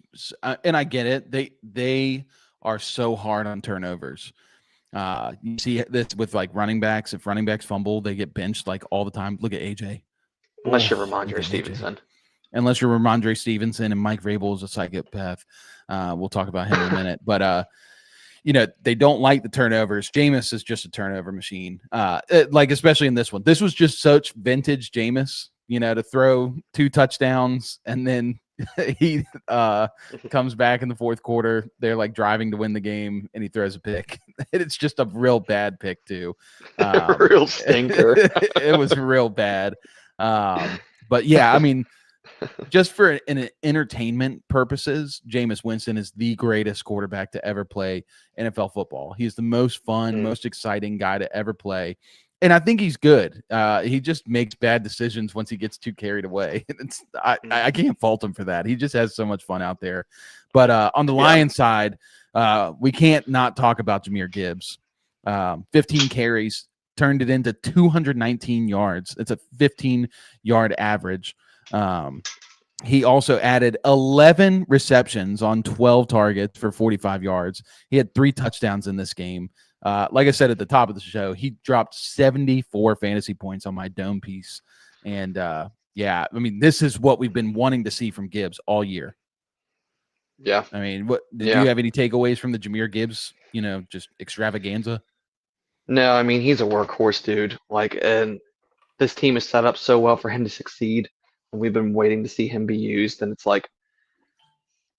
and I get it. They are so hard on turnovers. You see this with like running backs. If running backs fumble, they get benched like all the time. Look at AJ. unless you're Oh, look Ramondre at AJ. Stevenson. Unless you're Ramondre Stevenson and Mike Vrabel is a psychopath. We'll talk about him in a minute. But they don't like the turnovers. Jameis is just a turnover machine. Like especially in this one. This was just such vintage Jameis, to throw 2 touchdowns and then he comes back in the fourth quarter. They're like driving to win the game and he throws a pick. It's just a real bad pick too. Real stinker. It was real bad. But yeah, I mean, just for an entertainment purposes, Jameis Winston is the greatest quarterback to ever play NFL football. He's the most fun, Mm, most exciting guy to ever play. And I think he's good. He just makes bad decisions once he gets too carried away. I mm. can't fault him for that. He just has so much fun out there. But on the Yeah. Lions side, we can't not talk about Jahmyr Gibbs. 15 carries, turned it into 219 yards. It's a 15-yard average. He also added 11 receptions on 12 targets for 45 yards. He had 3 touchdowns in this game. Like I said at the top of the show, he dropped 74 fantasy points on my dome piece. And yeah, I mean, this is what we've been wanting to see from Gibbs all year. Yeah. I mean, what did you Yeah. have any takeaways from the Jahmyr Gibbs, just extravaganza? No, I mean he's a workhorse dude. Like, and this team is set up so well for him to succeed. And we've been waiting to see him be used. And it's like,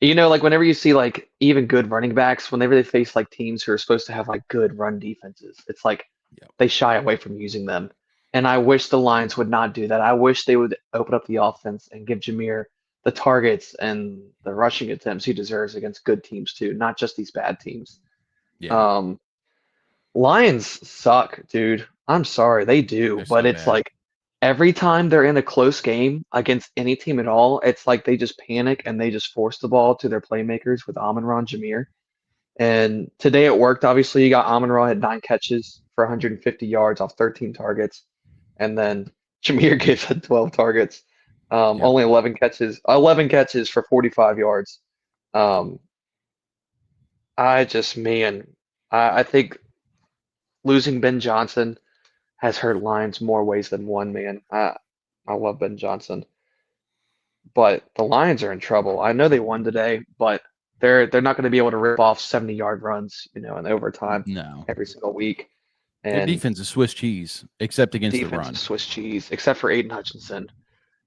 like whenever you see like even good running backs, whenever they face like teams who are supposed to have like good run defenses, it's like Yep. they shy away from using them. And I wish the Lions would not do that. I wish they would open up the offense and give Jameer the targets and the rushing attempts he deserves against good teams too, not just these bad teams. Yeah, Um, Lions suck, dude. I'm sorry, they do. they're But so it's bad. like every time they're in a close game against any team at all, it's like they just panic and they just force the ball to their playmakers with Amon-Ra and Jameer. And today it worked. Obviously, you got Amon-Ra had 9 catches for 150 yards off 13 targets, and then Jameer Gibbs had 12 targets, Yep. only 11 catches for 45 yards. Um, man, I think losing Ben Johnson has hurt Lions more ways than one, man. I love Ben Johnson, but the Lions are in trouble. I know they won today, but they're not going to be able to rip off 70-yard runs, in overtime No. every single week. Their And defense is Swiss cheese, except against the defense is run. Swiss cheese, except for Aiden Hutchinson.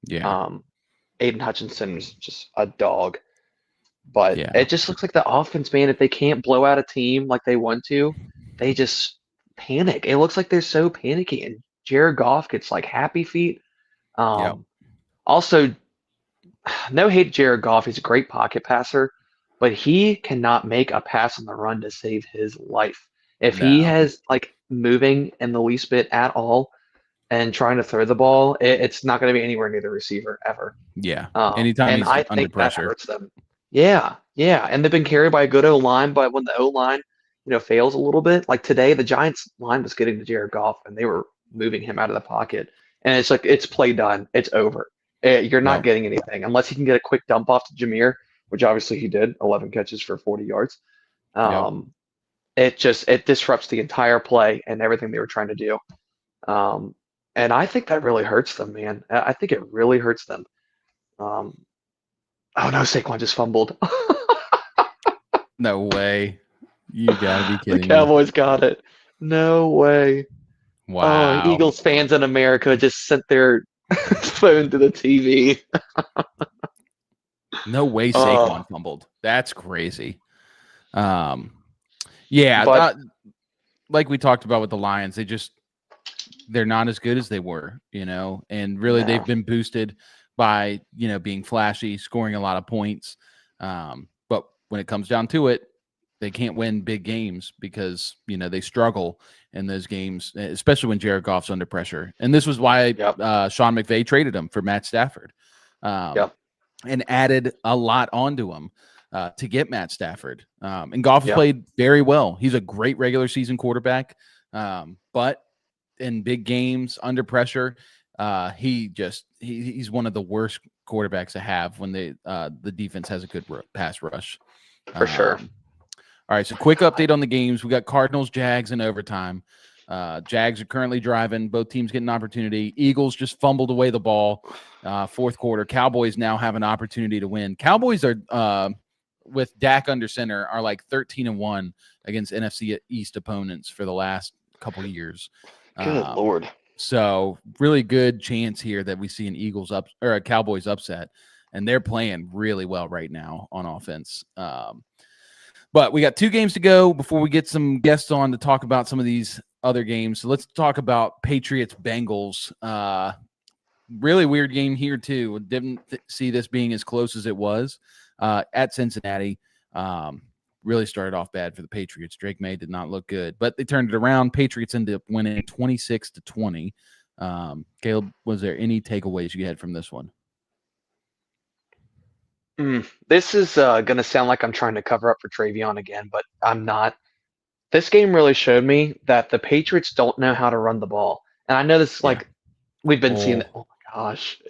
Yeah. Um, Aiden Hutchinson is just a dog. But Yeah. it just looks like the offense, man, if they can't blow out a team like they want to, they just panic. It looks like they're so panicky. And Jared Goff gets like happy feet. Yep. Also, no hate to Jared Goff. He's a great pocket passer, but he cannot make a pass on the run to save his life. If he No. has like moving in the least bit at all and trying to throw the ball, it's not going to be anywhere near the receiver ever. Yeah. Anytime And he's I under think that pressure. hurts them. Yeah, yeah. And they've been carried by a good O line, but when the O line, fails a little bit, like today, the Giants line was getting to Jared Goff and they were moving him out of the pocket. And it's like, it's play done. It's over. You're not Yep. getting anything unless he can get a quick dump off to Jameer, which obviously he did, 11 catches for 40 yards. Yep. It disrupts the entire play and everything they were trying to do. Um, and I think that really hurts them, man. I think it really hurts them. Um, oh no, Saquon just fumbled. No way. You gotta be The kidding me. Cowboys got it. No way. Oh, Wow. Eagles fans in America just sent their phone to the TV. No way Oh, Saquon fumbled. That's crazy. Um, yeah, but like we talked about with the Lions, they're not as good as they were, and really they've no. been boosted by, being flashy, scoring a lot of points. But when it comes down to it, they can't win big games because, they struggle in those games, especially when Jared Goff's under pressure. And this was why Yep. Sean McVay traded him for Matt Stafford, Yep. and added a lot onto him to get Matt Stafford. And Goff has Yep. played very well. He's a great regular season quarterback, but in big games under pressure, he's one of the worst quarterbacks to have when the defense has a good pass rush. For sure. All right, so quick update on the games. We got Cardinals, Jags in overtime. Jags are currently driving. Both teams get an opportunity. Eagles just fumbled away the ball fourth quarter. Cowboys now have an opportunity to win. Cowboys are, with Dak under center, are like 13-1 against NFC East opponents for the last couple of years. Good Lord. So really good chance here that we see an Eagles up or a Cowboys upset, and they're playing really well right now on offense. But we got 2 games to go before we get some guests on to talk about some of these other games. So let's talk about Patriots Bengals. Really weird game here too. Didn't see this being as close as it was at Cincinnati. Really started off bad for the Patriots. Drake May did not look good, but they turned it around. Patriots ended up winning 26-20. Caleb, was there any takeaways you had from this one? This is going to sound like I'm trying to cover up for Travion again, but I'm not. This game really showed me that the Patriots don't know how to run the ball. And I know this is like we've been seeing. Oh my gosh,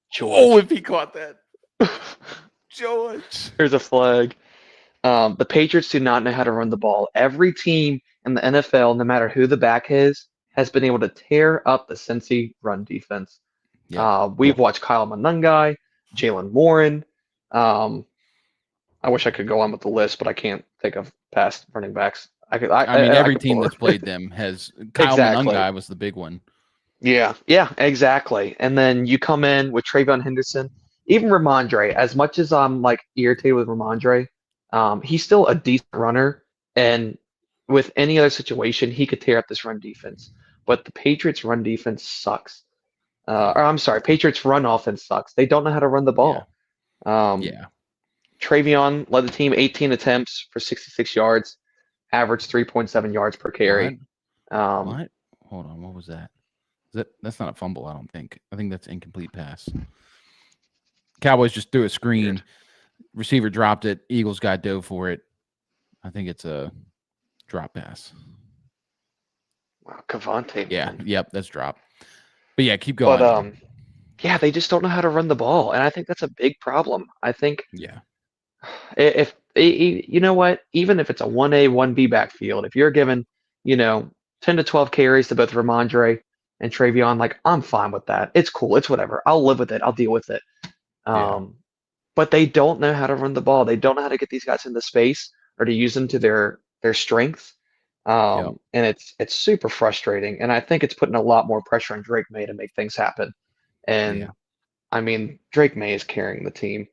George! Oh, if he caught that, George. Here's a flag. The Patriots do not know how to run the ball. Every team in the NFL, no matter who the back is, has been able to tear up the Cincy run defense. We've watched Kyle Monangai, Jalen Warren. I wish I could go on with the list, but I can't think of past running backs. I mean, every team that's played them has. Kyle Monangai was the big one. Yeah, exactly. And then you come in with Trayvon Henderson, even Ramondre. As much as I'm like irritated with Ramondre, he's still a decent runner, and with any other situation, he could tear up this run defense. But the Patriots' run defense sucks. Or I'm sorry, Patriots' run offense sucks. They don't know how to run the ball. Travion led the team 18 attempts for 66 yards, averaged 3.7 yards per carry. What? Hold on, what was that? That's not a fumble, I don't think. I think that's incomplete pass. Cowboys just threw a screen. Weird. Receiver dropped it. Eagles guy dove for it. I think it's a drop pass. Wow, Cavante. Yeah, yep, that's drop. But yeah, keep going. But yeah, they just don't know how to run the ball, and I think that's a big problem. I think if you know what, even if it's a 1A, 1B backfield, if you're given 10 to 12 carries to both Ramondre and Travion, like I'm fine with that. It's cool. It's whatever. I'll live with it. I'll deal with it. But they don't know how to run the ball. They don't know how to get these guys into space or to use them to their strengths. And it's super frustrating. And I think it's putting a lot more pressure on Drake May to make things happen. And I mean, Drake May is carrying the team.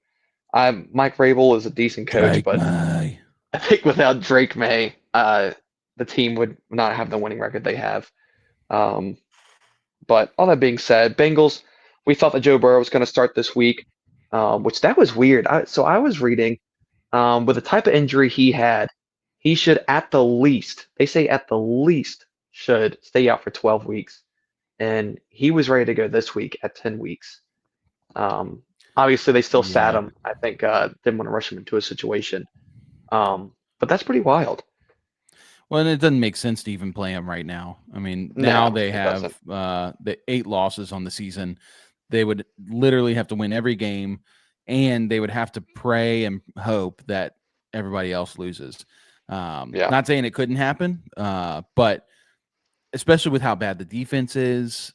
Mike Vrabel is a decent coach, but I think without Drake May, the team would not have the winning record they have. But all that being said, Bengals, we thought that Joe Burrow was going to start this week, which that was weird. So I was reading, with the type of injury he had, he should at the least, they say at the least, should stay out for 12 weeks. And he was ready to go this week at 10 weeks. Obviously, they still sat him. I think didn't want to rush him into a situation. But that's pretty wild. Well, and it doesn't make sense to even play him right now. I mean, now they have the 8 losses on the season. They would literally have to win every game, and they would have to pray and hope that everybody else loses. Not saying it couldn't happen, but especially with how bad the defense is,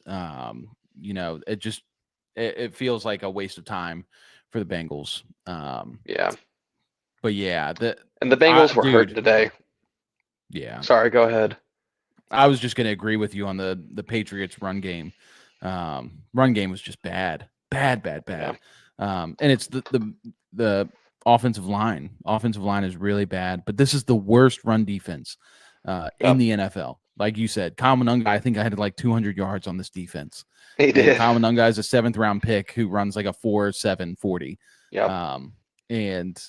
it feels like a waste of time for the Bengals. But yeah, the Bengals were hurt today. Yeah. Sorry, go ahead. I was just going to agree with you on the Patriots run game. Run game was just bad. And it's the offensive line. Offensive line is really bad, but this is the worst run defense in the NFL. like you said, Kamanunga, I think I had like 200 yards on this defense. He And did. Kamanunga is a 7th round pick who runs like a 4.7 40. Yep. And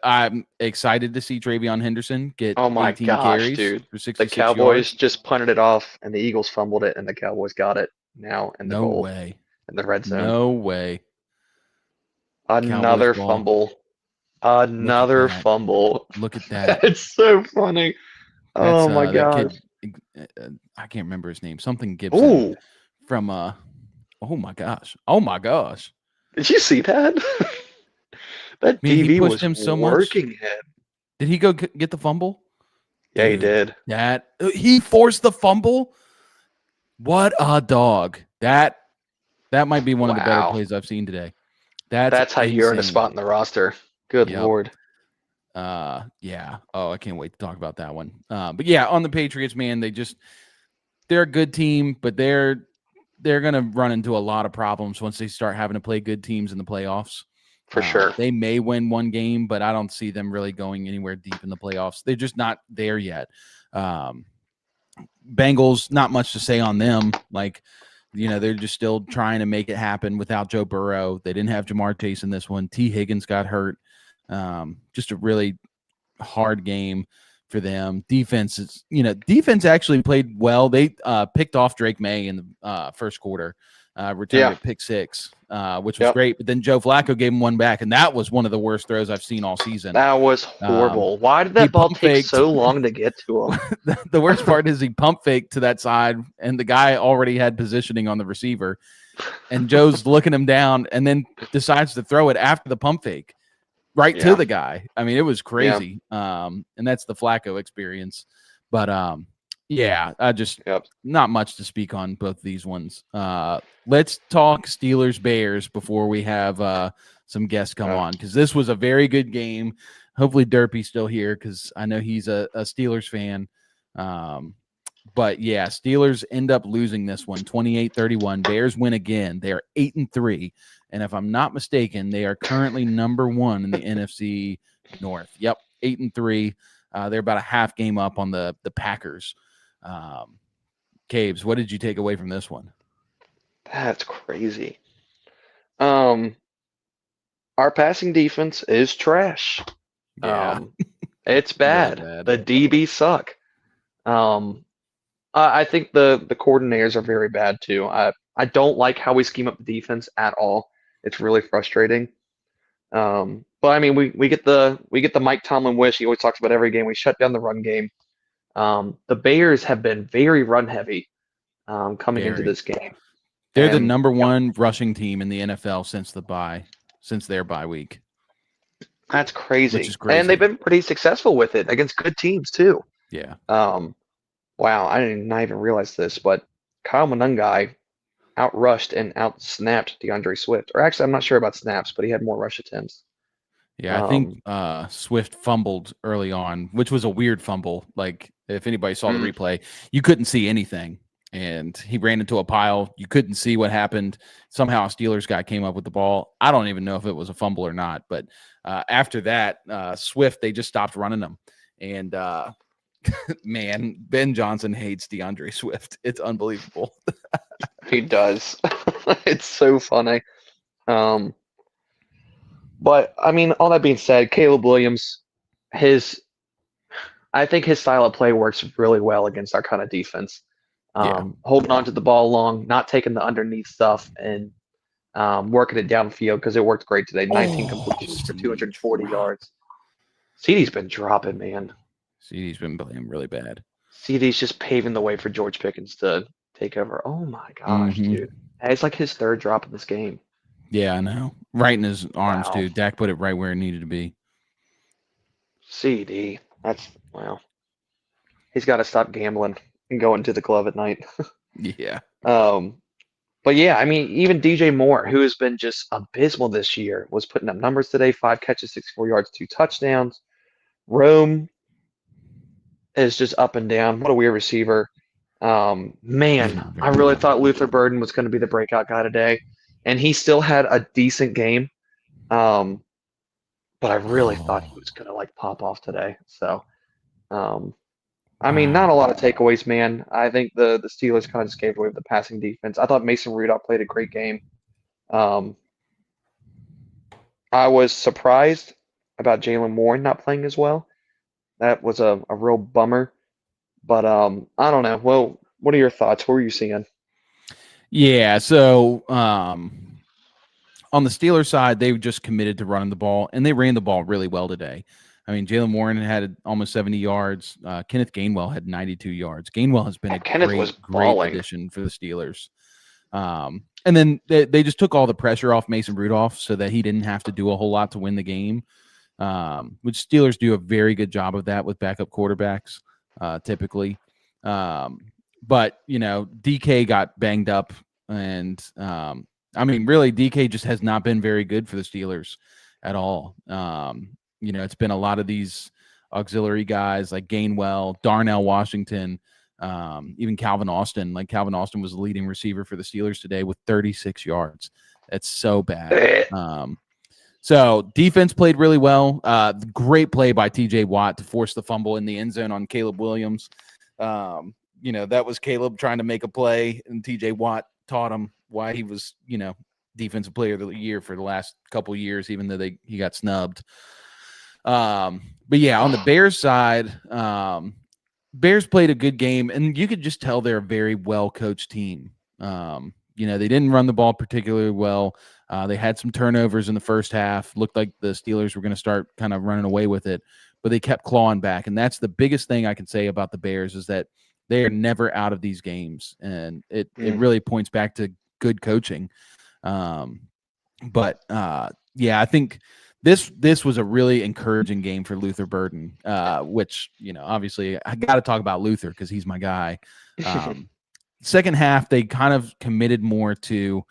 I'm excited to see Travion Henderson get Oh my 18 gosh, carries dude. for The 66 Cowboys yards. just punted it off, and the Eagles fumbled it, and the Cowboys got it now in the No goal, way. in the red zone. No way. Cowboys Another ball. fumble. Look at Another that. fumble. Look at that. It's so funny. That's Oh my that gosh. kid. I can't remember his name. Something Gibson Ooh, from Oh my gosh. Oh my gosh. did you see that? That Man, he DB pushed was him so much. working him. Did he go get the fumble? Yeah, he Dude, did. that he forced the fumble. What a dog. That might be one of the better Wow. plays I've seen today. That's That's how you earn a insane. spot in the roster. Good Yep. Lord. Yeah. Oh, I can't wait to talk about that one. But yeah, on the Patriots, man, they're a good team, but they're gonna run into a lot of problems once they start having to play good teams in the playoffs. For sure. They may win one game, but I don't see them really going anywhere deep in the playoffs. They're just not there yet. Bengals, not much to say on them. Like, they're just still trying to make it happen without Joe Burrow. They didn't have Jamar Chase in this one. T. Higgins got hurt. Just a really hard game for them. Defense actually played well. They picked off Drake May in the first quarter, returned a pick 6, which was great. But then Joe Flacco gave him one back, and that was one of the worst throws I've seen all season. That was horrible. Why did that ball take so long to get to him? The worst part is he pump faked to that side, and the guy already had positioning on the receiver. And Joe's looking him down and then decides to throw it after the pump fake right to the guy. I mean, it was crazy. And that's the Flacco experience. But I just not much to speak on both of these ones. Let's talk Steelers Bears before we have some guests come on, because this was a very good game. Hopefully Derpy's still here, because I know he's a Steelers fan. But yeah, Steelers end up losing this one 28-31. Bears win again. They are 8-3. And if I'm not mistaken, they are currently number 1 in the NFC North. Yep, 8-3. They're about a half game up on the Packers. Caves, what did you take away from this one? That's crazy. Our passing defense is trash. Yeah. It's bad. Really bad. The DB suck. I think the coordinators are very bad too. I don't like how we scheme up the defense at all. It's really frustrating. But I mean, we get the Mike Tomlin wish. He always talks about every game. We shut down the run game. The Bears have been very run heavy coming into this game. They're the number 1 rushing team in the NFL since their bye week. That's crazy. Which is crazy. And they've been pretty successful with it against good teams too. Yeah. Wow, I did not even realize this, but Kyle Monungai outrushed and outsnapped DeAndre Swift. Or actually, I'm not sure about snaps, but he had more rush attempts. Yeah, I think Swift fumbled early on, which was a weird fumble. Like, if anybody saw the replay, you couldn't see anything. And he ran into a pile. You couldn't see what happened. Somehow a Steelers guy came up with the ball. I don't even know if it was a fumble or not. But after that, Swift, they just stopped running them. And, man, Ben Johnson hates DeAndre Swift. It's unbelievable. He does. It's so funny. But, I mean, all that being said, Caleb Williams, I think his style of play works really well against our kind of defense. Holding on to the ball long, not taking the underneath stuff, and working it downfield, because it worked great today. 19 completions for 240 yards. CeeDee's been dropping, man. CeeDee's been playing really bad. CeeDee's just paving the way for George Pickens to take over. Oh, my gosh, dude. It's like his 3rd drop in this game. Yeah, I know. Right in his arms, too. Dak put it right where it needed to be. CeeDee. Wow. He's got to stop gambling and going to the club at night. Yeah. But yeah, I mean, even DJ Moore, who has been just abysmal this year, was putting up numbers today: 5 catches, 64 yards, 2 touchdowns. Rome is just up and down. What a weird receiver. Man, I really thought Luther Burden was going to be the breakout guy today, and he still had a decent game. But I really thought he was going to pop off today. So, I mean, not a lot of takeaways, man. I think the Steelers kind of just gave away with the passing defense. I thought Mason Rudolph played a great game. Um, I was surprised about Jalen Warren not playing as well. That was a real bummer. But I don't know. Well, what are your thoughts? What were you seeing? Yeah, so on the Steelers side, they just committed to running the ball, and they ran the ball really well today. I mean, Jalen Warren had almost 70 yards. Kenneth Gainwell had 92 yards. Gainwell has been a Kenneth was great balling. addition for the Steelers. And then they just took all the pressure off Mason Rudolph so that he didn't have to do a whole lot to win the game, which Steelers do a very good job of that with backup quarterbacks typically. But, DK got banged up, and I mean, really, DK just has not been very good for the Steelers at all. It's been a lot of these auxiliary guys like Gainwell, Darnell Washington, even Calvin Austin. Like Calvin Austin was the leading receiver for the Steelers today with 36 yards. That's so bad. So defense played really well. Great play by TJ Watt to force the fumble in the end zone on Caleb Williams. That was Caleb trying to make a play, and TJ Watt taught him why he was, defensive player of the year for the last couple of years, even though he got snubbed. But yeah, on the Bears side, Bears played a good game, and you could just tell they're a very well-coached team. They didn't run the ball particularly well. They had some turnovers in the first half. Looked like the Steelers were going to start kind of running away with it, but they kept clawing back. And that's the biggest thing I can say about the Bears is that they are never out of these games. And it really points back to good coaching. But I think this was a really encouraging game for Luther Burden, which, obviously I got to talk about Luther because he's my guy. Second half, they kind of committed more to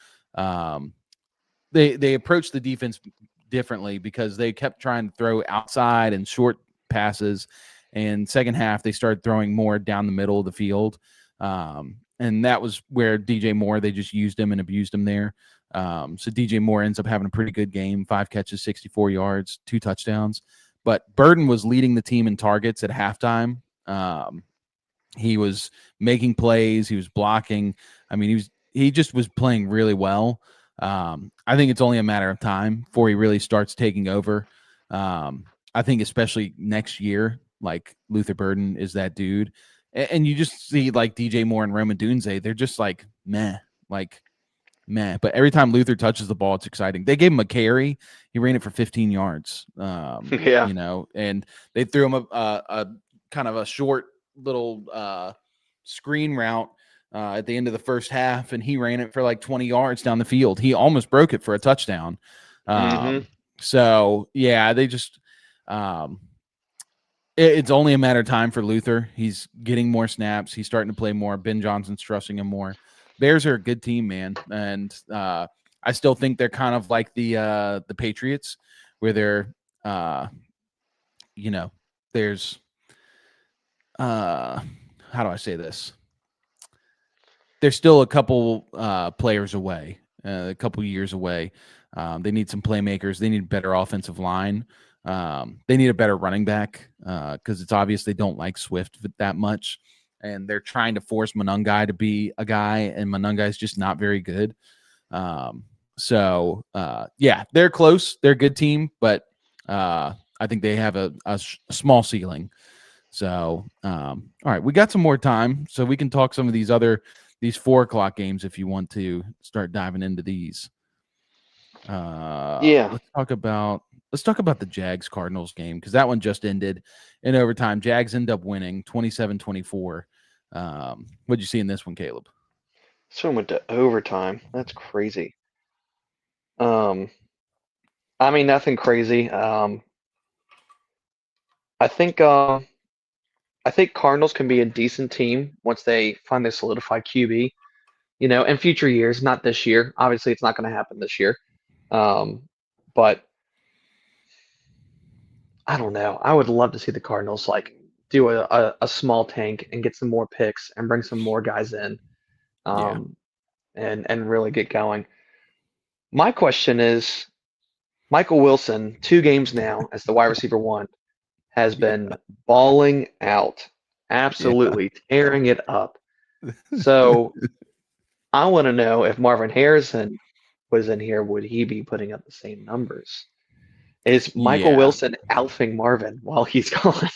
they approached the defense differently because they kept trying to throw outside and short passes. And second half, they started throwing more down the middle of the field. And that was where DJ Moore, they just used him and abused him there. So DJ Moore ends up having a pretty good game, 5 catches, 64 yards, 2 touchdowns. But Burden was leading the team in targets at halftime. He was making plays. He was blocking. I mean, he just was playing really well. I think it's only a matter of time before he really starts taking over. I think especially next year, like Luther Burden is that dude. And you just see like DJ Moore and Roman Dunze, they're just like, meh. But every time Luther touches the ball, it's exciting. They gave him a carry. He ran it for 15 yards. And they threw him a kind of a short little screen route at the end of the first half, and he ran it for like 20 yards down the field. He almost broke it for a touchdown. So, yeah, they just it's only a matter of time for Luther. He's getting more snaps. He's starting to play more. Ben Johnson's trusting him more. Bears are a good team, man, and I still think they're kind of like the Patriots, where they're, there's how do I say this? They're still a couple players away, a couple years away. They need some playmakers. They need a better offensive line. They need a better running back because it's obvious they don't like Swift that much. And they're trying to force Monungai to be a guy, and Monungai is just not very good. They're close. They're a good team, but I think they have a small ceiling. So, all right, we got some more time, so we can talk some of these 4:00 games if you want to start diving into these. Let's talk about the Jags Cardinals game because that one just ended in overtime. Jags end up winning 27-24. What'd you see in this one, Caleb? So went to overtime. That's crazy. I mean, nothing crazy. I think Cardinals can be a decent team once they finally solidify QB. In future years, not this year. Obviously, it's not going to happen this year. But I don't know. I would love to see the Cardinals do a small tank and get some more picks and bring some more guys in, and really get going. My question is, Michael Wilson, 2 games now as the wide receiver 1, has been balling out. Yeah. absolutely tearing it up. So I want to know if Marvin Harrison was in here, would he be putting up the same numbers? Is Michael Yeah. Wilson alfing Marvin while he's gone?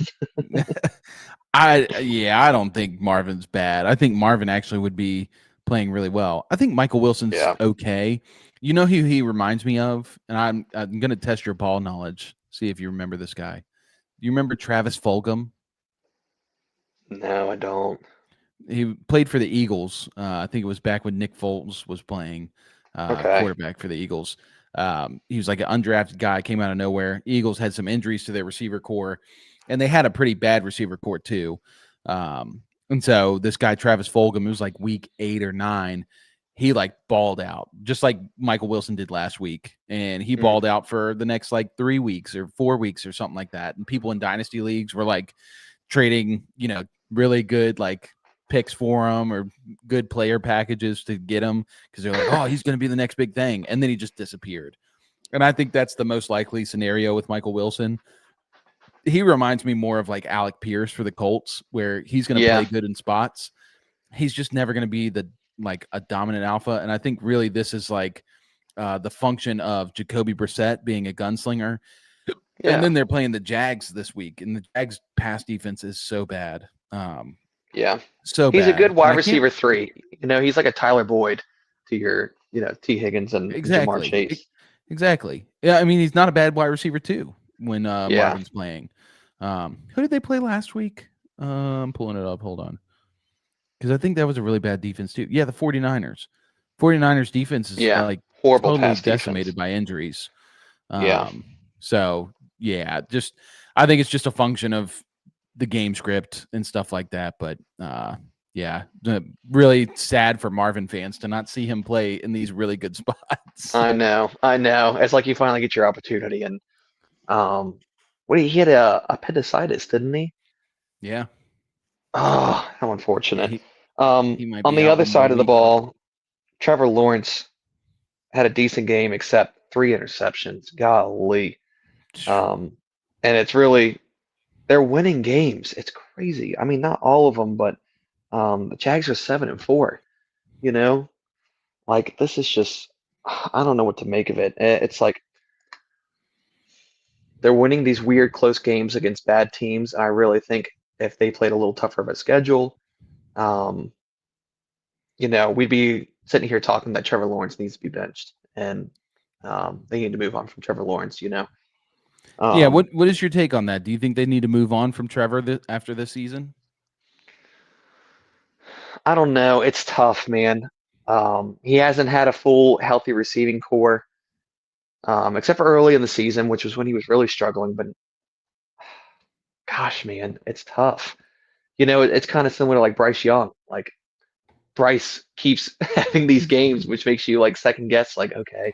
I don't think Marvin's bad. I think Marvin actually would be playing really well. I think Michael Wilson's Yeah. okay. You know who he reminds me of? And I'm gonna test your ball knowledge, see if you remember this guy. Do you remember Travis Fulgham? No, I don't. He played for the Eagles. I think it was back when Nick Foles was playing Okay. quarterback for the Eagles. He was like an undrafted guy, came out of nowhere. Eagles had some injuries to their receiver core, and they had a pretty bad receiver core too. And so this guy Travis Fulgham, it was like week 8 or 9. He like balled out, just like Michael Wilson did last week, and he Mm. balled out for the next like 3 weeks or 4 weeks or something like that. And people in dynasty leagues were like trading, really good like picks for him or good player packages to get him because they're like, oh, he's going to be the next big thing. And then he just disappeared. And I think that's the most likely scenario with Michael Wilson. He reminds me more of like Alec Pierce for the Colts, where he's going to Yeah. play good in spots. He's just never going to be the like a dominant alpha. And I think really this is like the function of Jacoby Brissett being a gunslinger. And Yeah. then they're playing the Jags this week, and the Jags pass defense is so bad. Yeah. So He's a bad. good wide And I can't receiver three. He's like a Tyler Boyd to your, T. Higgins and Jamar exactly. Chase. Exactly. Yeah, I mean he's not a bad wide receiver too when Yeah. Marvin's playing. Who did they play last week? I'm pulling it up. Hold on. Because I think that was a really bad defense too. Yeah, the 49ers. 49ers defense is Yeah. like Horrible totally pass defense. decimated by injuries. Yeah. So yeah, just I think it's just a function of the game script and stuff like that. But yeah, really sad for Marvin fans to not see him play in these really good spots. I know. I know. It's like you finally get your opportunity. And he had a appendicitis, didn't he? Yeah, Oh, how yeah, unfortunate. he might On be the out other one more side of the week. ball, Trevor Lawrence had a decent game except 3 interceptions. Golly. Um, and it's really they're winning games. It's crazy. I mean, not all of them, but the Jags are 7-4. You know, like this is just I don't know what to make of it. It's like they're winning these weird close games against bad teams. I really think if they played a little tougher of a schedule, um, we'd be sitting here talking that Trevor Lawrence needs to be benched and they need to move on from Trevor Lawrence. Yeah, Um, what is your take on that? Do you think they need to move on from Trevor after this season? I don't know. It's tough, man. He hasn't had a full healthy receiving core, except for early in the season, which was when he was really struggling. But gosh, man, it's tough. It's kind of similar to like Bryce Young. Like Bryce keeps having these games, which makes you like second guess, like, okay,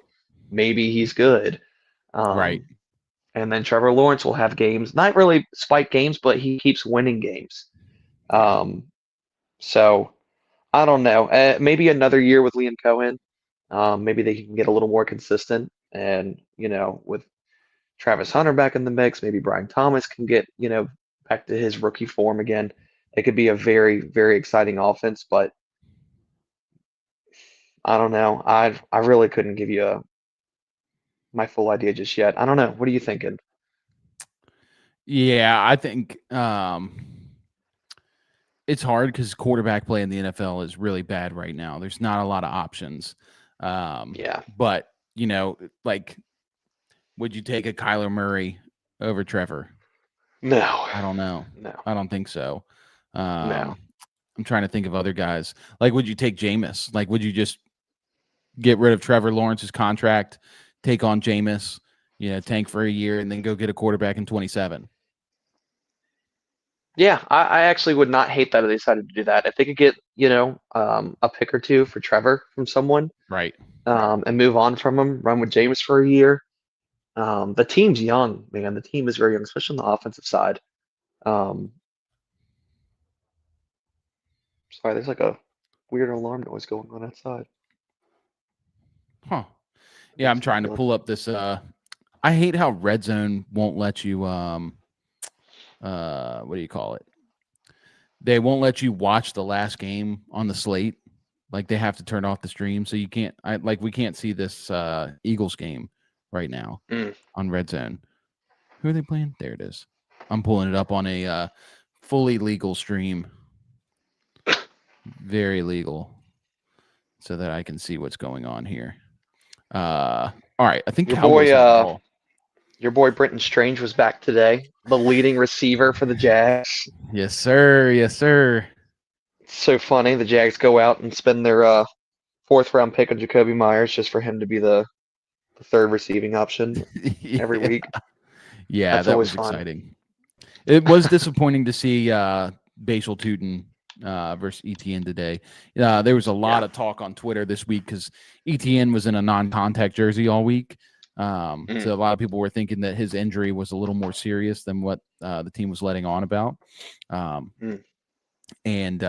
maybe he's good. Right. Um, and then Trevor Lawrence will have games, not really spike games, but he keeps winning games. Yeah. Um, so I don't know. Maybe another year with Liam Cohen. Maybe they can get a little more consistent. And, with Travis Hunter back in the mix, maybe Brian Thomas can get, back to his rookie form again. It could be a very, very exciting offense, but I don't know. I really couldn't give you my full idea just yet. I don't know. What are you thinking? Yeah, I think it's hard because quarterback play in the NFL is really bad right now. There's not a lot of options. Yeah. But like, would you take a Kyler Murray over Trevor? No. I don't know. No. I don't think so. No. I'm trying to think of other guys. Like, would you take Jameis? Like, would you just get rid of Trevor Lawrence's contract, take on Jameis, tank for a year, and then go get a quarterback in 27? Yeah, I actually would not hate that if they decided to do that. If they could get, a pick or two for Trevor from someone, Right. and move on from him, run with Jameis for a year. The team's young, man. The team is very young, especially on the offensive side. Um, sorry, there's like a weird alarm noise going on outside. Huh. I Yeah, think I'm trying someone's to left. pull up this. I hate how Red Zone won't let you. What do you call it? They won't let you watch the last game on the slate. Like they have to turn off the stream, so you can't. We can't see this Eagles game right now on Red Zone. Who are they playing? There it is. I'm pulling it up on a fully legal stream, very legal, so that I can see what's going on here. All right, I think Cowboys have the ball. Your boy Brenton Strange was back today, the leading receiver for the Jags. Yes, sir. Yes, sir. It's so funny. The Jags go out and spend their fourth-round pick on Jacoby Myers just for him to be the third receiving option every week. Yeah, that was exciting. It was disappointing to see Bashal Tootin versus ETN today. There was a lot of talk on Twitter this week because ETN was in a non-contact jersey all week. So a lot of people were thinking that his injury was a little more serious than what the team was letting on about. And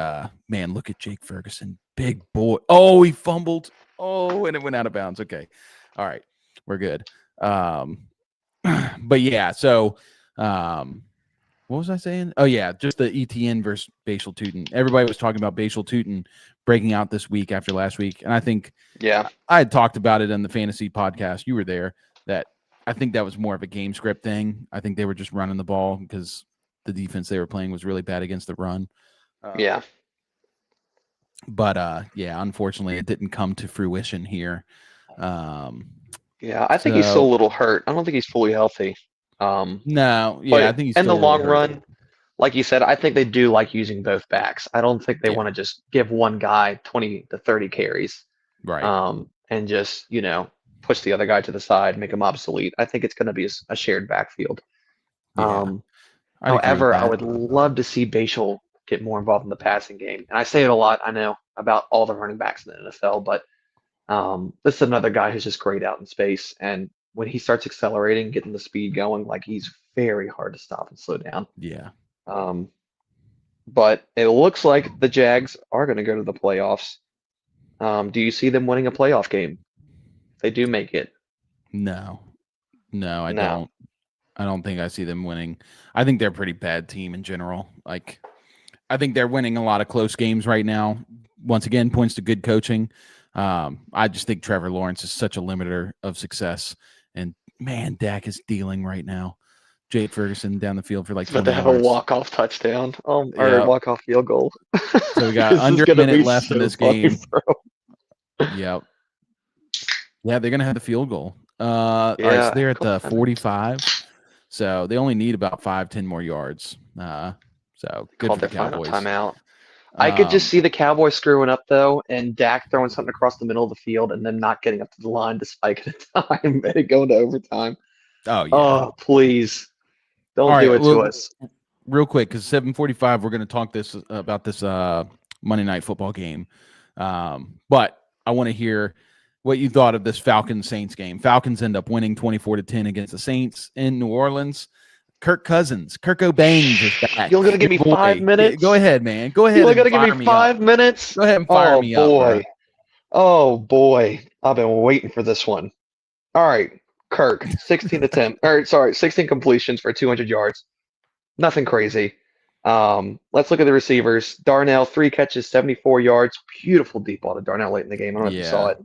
man, look at Jake Ferguson, big boy. Oh, he fumbled. Oh, and it went out of bounds. Okay. All right. We're good. But yeah, so what was I saying? Oh yeah, just the ETN versus Bashal Tootin. Everybody was talking about Bashal Tootin breaking out this week after last week. And I think I had talked about it in the fantasy podcast. You were there. That I think that was more of a game script thing. I think they were just running the ball because the defense they were playing was really bad against the run. But unfortunately, it didn't come to fruition here. I think he's still a little hurt. I don't think he's fully healthy. I think he's in the long hurt. run, like you said, I think they do like using both backs. I don't think they want to just give one guy 20 to 30 carries, right? And just push the other guy to the side, make him obsolete. I think it's going to be a shared backfield. However, I would love to see Bashal get more involved in the passing game. And I say it a lot, I know, about all the running backs in the NFL, but this is another guy who's just great out in space. And when he starts accelerating, getting the speed going, like he's very hard to stop and slow down. Yeah. But it looks like the Jags are going to go to the playoffs. Do you see them winning a playoff game? They do make it. No, I don't. I don't think I see them winning. I think they're a pretty bad team in general. Like, I think they're winning a lot of close games right now. Once again, points to good coaching. I just think Trevor Lawrence is such a limiter of success. And, man, Dak is dealing right now. Jake Ferguson down the field for like 20 But they have yards. a walk-off touchdown or a walk-off field goal. So we got under a minute left in this game. Yep. Yeah, they're going to have the field goal. All right, so they're at the 45. So they only need about 5-10 more yards. So good for the Cowboys. Timeout. I could just see the Cowboys screwing up though, and Dak throwing something across the middle of the field, and then not getting up to the line to spike at a time, and it going to overtime. Oh yeah. Oh please, don't do it to us. Real quick, because 7:45, we're going to talk about this Monday Night Football game. But I want to hear what you thought of this Falcons-Saints game. Falcons end up winning 24-10 against the Saints in New Orleans. Kirk Cobain is back. You're gonna give me 5 minutes? Go ahead, man. Go ahead. You're gonna give me 5 minutes? Go ahead and fire me up. Bro. Oh boy, I've been waiting for this one. All right, Kirk, 16 completions for 200 yards. Nothing crazy. Let's look at the receivers. Darnell, 3 catches, 74 yards. Beautiful deep ball to Darnell late in the game. I don't know if you saw it.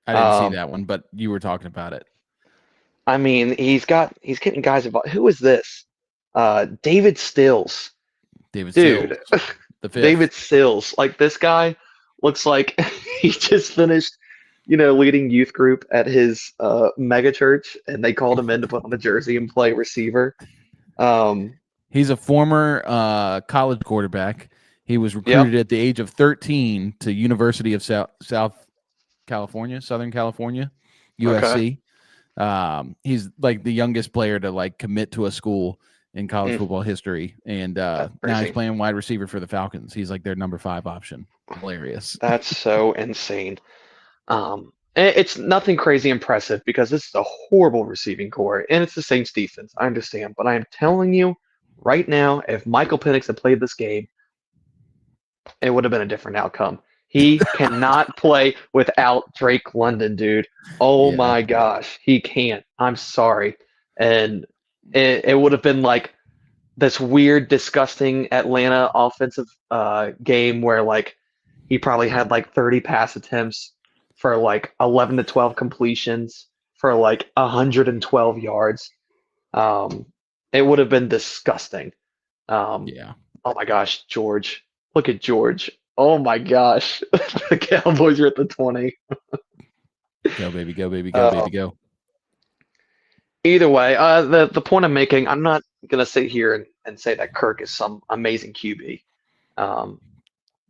I didn't see that one, but you were talking about it. I mean, he's getting guys involved. Who is this? David Stills. Dude, David Stills. Like, this guy looks like he just finished, leading youth group at his mega church, and they called him in to put on a jersey and play receiver. He's a former college quarterback. He was recruited at the age of 13 to University of Southern California, USC. Okay. He's like the youngest player to commit to a school in college football history, and now he's playing wide receiver for the Falcons. He's like their number 5 option. Hilarious. That's so insane. It's nothing crazy impressive because this is a horrible receiving core, and it's the Saints defense. I understand, but I am telling you right now, if Michael Penix had played this game, it would have been a different outcome. He cannot play without Drake London, dude. Oh my gosh, he can't. I'm sorry. And it would have been like this weird, disgusting Atlanta offensive game where like he probably had like 30 pass attempts for like 11 to 12 completions for like 112 yards. Um, it would have been disgusting. Um, Yeah. oh my gosh, George. Look at George. Oh my gosh. The Cowboys are at the 20. Go, baby. Go, baby. Go, Uh, baby. Go. Either way, the point I'm making, I'm not gonna sit here and say that Kirk is some amazing QB. Um,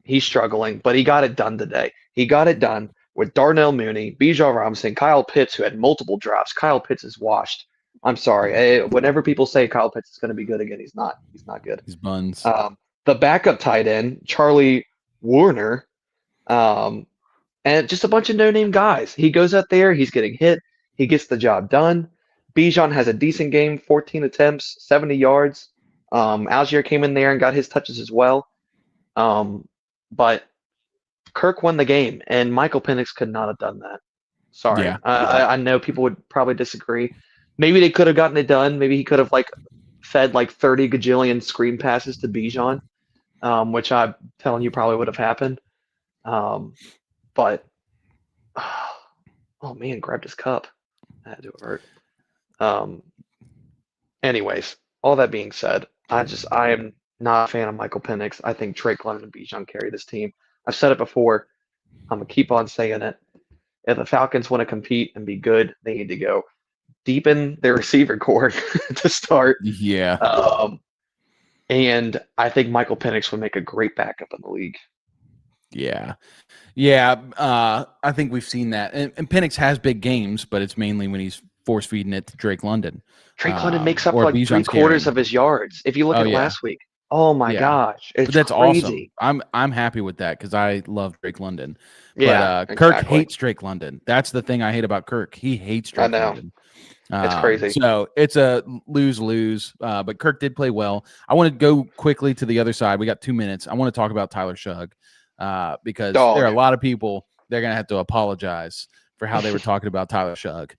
he's struggling, but he got it done today. He got it done with Darnell Mooney, Bijan Robinson, Kyle Pitts, who had multiple drops. Kyle Pitts is washed. I'm sorry. Whenever people say Kyle Pitts is going to be good again, he's not. He's not good. These buns. The backup tight end, Charlie Warner, um, and just a bunch of no-name guys. He goes out there, he's getting hit, he gets the job done. Bijan has a decent game, 14 attempts, 70 yards. Algier came in there and got his touches as well. But Kirk won the game, and Michael Penix could not have done that. Sorry. Yeah. I know people would probably disagree. Maybe they could have gotten it done. Maybe he could have like fed like 30 gajillion screen passes to Bijan, which I'm telling you probably would have happened. But oh man, grabbed his cup. That had to hurt. Anyways, all that being said, I am not a fan of Michael Penix. I think Drake London and Bijan carry this team. I've said it before. I'm gonna keep on saying it. If the Falcons want to compete and be good, they need to go deepen their receiver core to start. Yeah. And I think Michael Penix would make a great backup in the league. Yeah. Yeah. I think we've seen that. And Penix has big games, but it's mainly when he's force feeding it to Drake London. Drake London makes up or like Bijan's 3/4 carrying. of his yards. If you look at last week, oh my gosh, it's But that's crazy. awesome. I'm happy with that because I love Drake London. Yeah, But Kirk exactly. hates Drake London. That's the thing I hate about Kirk. He hates Drake know. London. It's crazy. So it's a lose-lose. But Kirk did play well. I want to go quickly to the other side. We got 2 minutes. I want to talk about Tyler Shugg because there are a lot of people they're going to have to apologize for how they were talking about Tyler Shugg.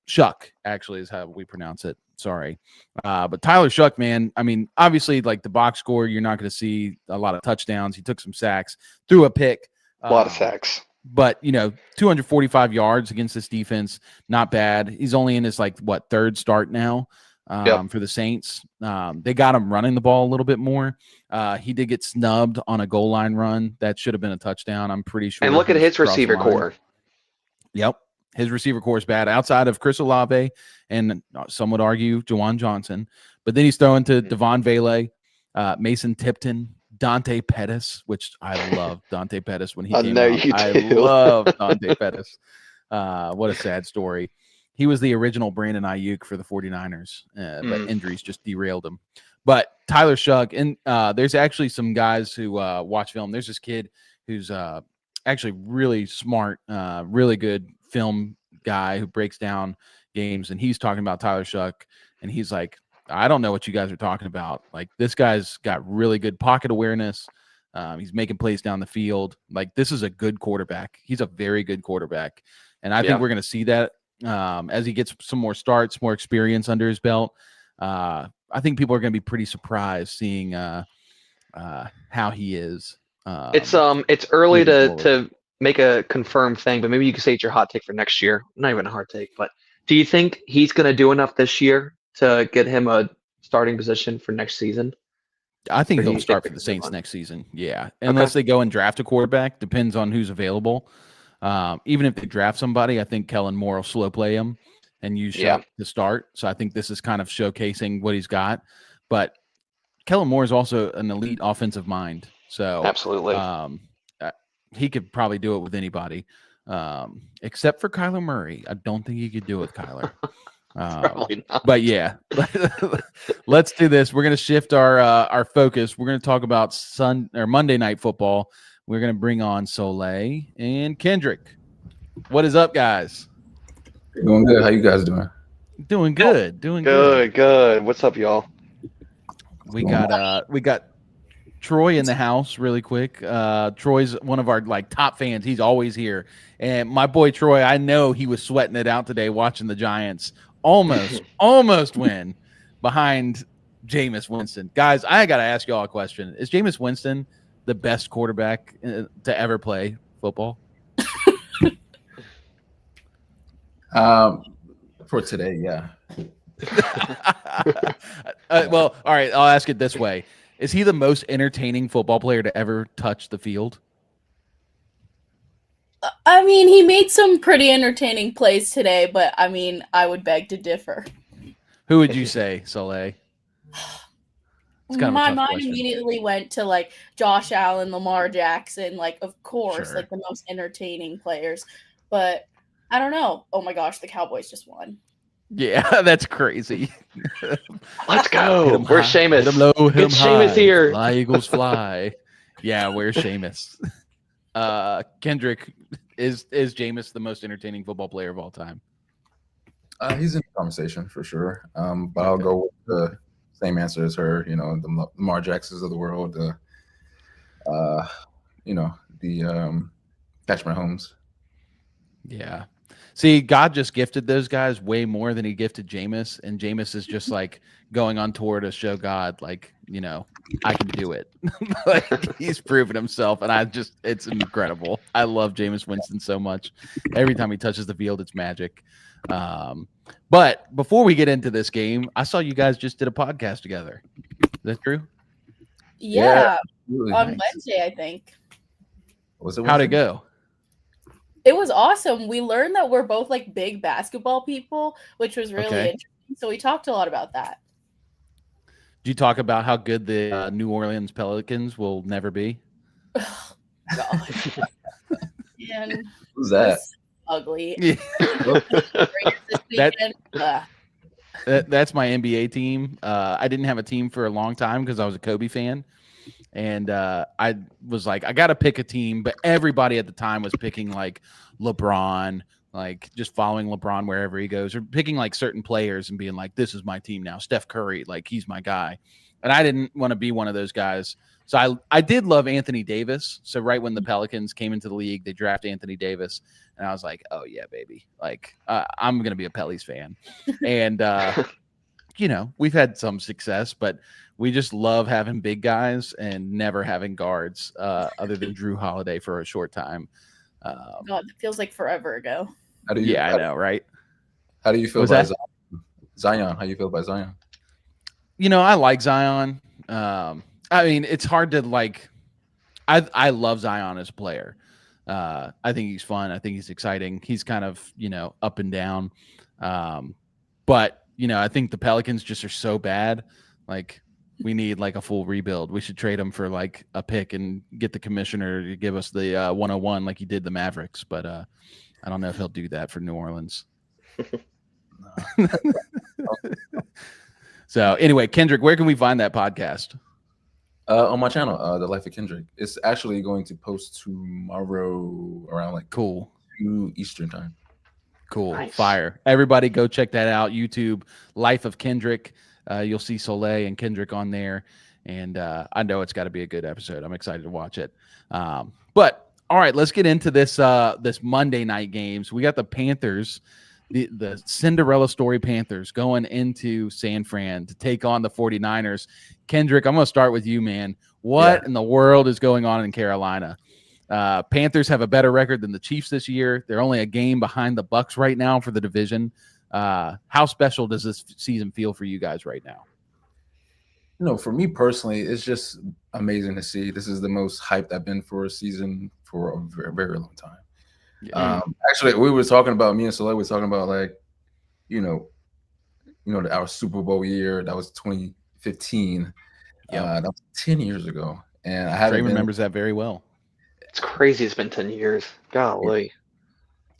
Shuck actually is how we pronounce it. Sorry. But Tyler Shuck, man, I mean, obviously, like the box score, you're not going to see a lot of touchdowns. He took some sacks, threw a pick. A lot of sacks. But, 245 yards against this defense, not bad. He's only in his, third start now for the Saints. They got him running the ball a little bit more. He did get snubbed on a goal line run. That should have been a touchdown, I'm pretty sure. And look at his receiver core. Yep. His receiver core is bad outside of Chris Olave and some would argue Juwan Johnson. But then he's throwing to Devon Vele, Mason Tipton, Dante Pettis, which I love Dante Pettis when he came out. I love Dante Pettis. What a sad story. He was the original Brandon Ayuk for the 49ers, but injuries just derailed him. But Tyler Shugg, and there's actually some guys who watch film. There's this kid who's actually really smart, really good film guy who breaks down games, and he's talking about Tyler Shugg, and he's like, I don't know what you guys are talking about. Like, this guy's got really good pocket awareness. He's making plays down the field. Like, this is a good quarterback. He's a very good quarterback, and I think we're going to see that as he gets some more starts, more experience under his belt. I think people are going to be pretty surprised seeing how he is. It's early to make a confirmed thing, but maybe you could say it's your hot take for next year. Not even a hard take, but do you think he's going to do enough this year to get him a starting position for next season? I think he'll start for the Saints next season. Yeah, unless they go and draft a quarterback, depends on who's available. Even if they draft somebody, I think Kellen Moore will slow play him and use Shuck to start. So I think this is kind of showcasing what he's got. But Kellen Moore is also an elite offensive mind. So absolutely, he could probably do it with anybody, except for Kyler Murray. I don't think he could do it with Kyler. Probably not. But yeah, let's do this. We're going to shift our focus. We're going to talk about Monday Night Football. We're going to bring on Soleil and Kendrick. What is up, guys? Doing good. How you guys doing? Doing good. Good. What's up, y'all? We got Troy in the house really quick. Troy's one of our top fans. He's always here. And my boy Troy, I know he was sweating it out today watching the Giants almost win behind Jameis Winston. Guys, I got to ask you all a question. Is Jameis Winston the best quarterback to ever play football? For today, yeah. Well, all right. I'll ask it this way: is he the most entertaining football player to ever touch the field? I mean, he made some pretty entertaining plays today, but I mean, I would beg to differ. Who would you say, Soleil? It's kind of a My tough mind question. immediately went to like Josh Allen, Lamar Jackson, like of course, Sure. like the most entertaining players. But I don't know. Oh my gosh, the Cowboys just won. Yeah, that's crazy. Let's Hit go. 'em Where's high, Seamus? hit 'em low, hit 'em Get Seamus high. here. Fly Eagles fly. Yeah, where's Seamus? Kendrick, is Jameis the most entertaining football player of all time? He's in the conversation for sure. But I'll go with the same answer as her. You know, the Lamar Jacksons of the world. The Patrick Mahomes. Yeah. See, God just gifted those guys way more than he gifted Jameis, and Jameis is just like going on tour to show God, like, you know, I can do it. Like, he's proven himself, and it's incredible. I love Jameis Winston so much. Every time he touches the field, it's magic. But before we get into this game, I saw you guys just did a podcast together. Is that true? Yeah, Really on nice. Wednesday, I think. Was it? How'd it Wednesday? go? It was awesome. We learned that we're both like big basketball people, which was really Okay. interesting. So we talked a lot about that. Did you talk about how good the New Orleans Pelicans will never be? God. And Who's that? was ugly. Yeah. This That- weekend. Ugh. That's my NBA team. I didn't have a team for a long time because I was a Kobe fan. And I was like, I got to pick a team. But everybody at the time was picking like LeBron, like just following LeBron wherever he goes, or picking like certain players and being like, this is my team now. Steph Curry, like he's my guy. And I didn't want to be one of those guys. So I did love Anthony Davis. So right when the Pelicans came into the league, they drafted Anthony Davis. And I was like, oh, yeah, baby. Like, I'm going to be a Pellies fan. And, you know, we've had some success, but we just love having big guys and never having guards other than Drew Holiday for a short time. God, it feels like forever ago. How do you? Yeah, I know, right? How do you feel Was about that? Zion? How you feel about Zion? You know, I like Zion. I mean, it's hard to like. I love Zion as a player. I think he's fun. I think he's exciting. He's kind of, you know, up and down. But, you know, I think the Pelicans just are so bad. Like, we need like a full rebuild. We should trade him for like a pick and get the commissioner to give us the 101 like he did the Mavericks. But I don't know if he'll do that for New Orleans. So anyway, Kendrick, where can we find that podcast? On my channel, The Life of Kendrick. It's actually going to post tomorrow around like Cool. 2 Eastern time. Cool. Nice. Fire. Everybody go check that out. YouTube, Life of Kendrick. You'll see Soleil and Kendrick on there. And I know it's got to be a good episode. I'm excited to watch it. But all right, let's get into this this Monday night games. We got the Panthers, the Cinderella story Panthers going into San Fran to take on the 49ers. Kendrick, I'm going to start with you, man. What in the world is going on in Carolina? Panthers have a better record than the Chiefs this year. They're only a game behind the Bucs right now for the division. How special does this season feel for you guys right now? You know, for me personally, it's just amazing to see. This is the most hyped I've been for a season for a very, very long time. Actually, we were talking about, me and Soleil were talking about like, our Super Bowl year. That was 2015. That was 10 years ago, and I haven't Trey been. remembers that very well. It's crazy. It's been 10 years. Golly.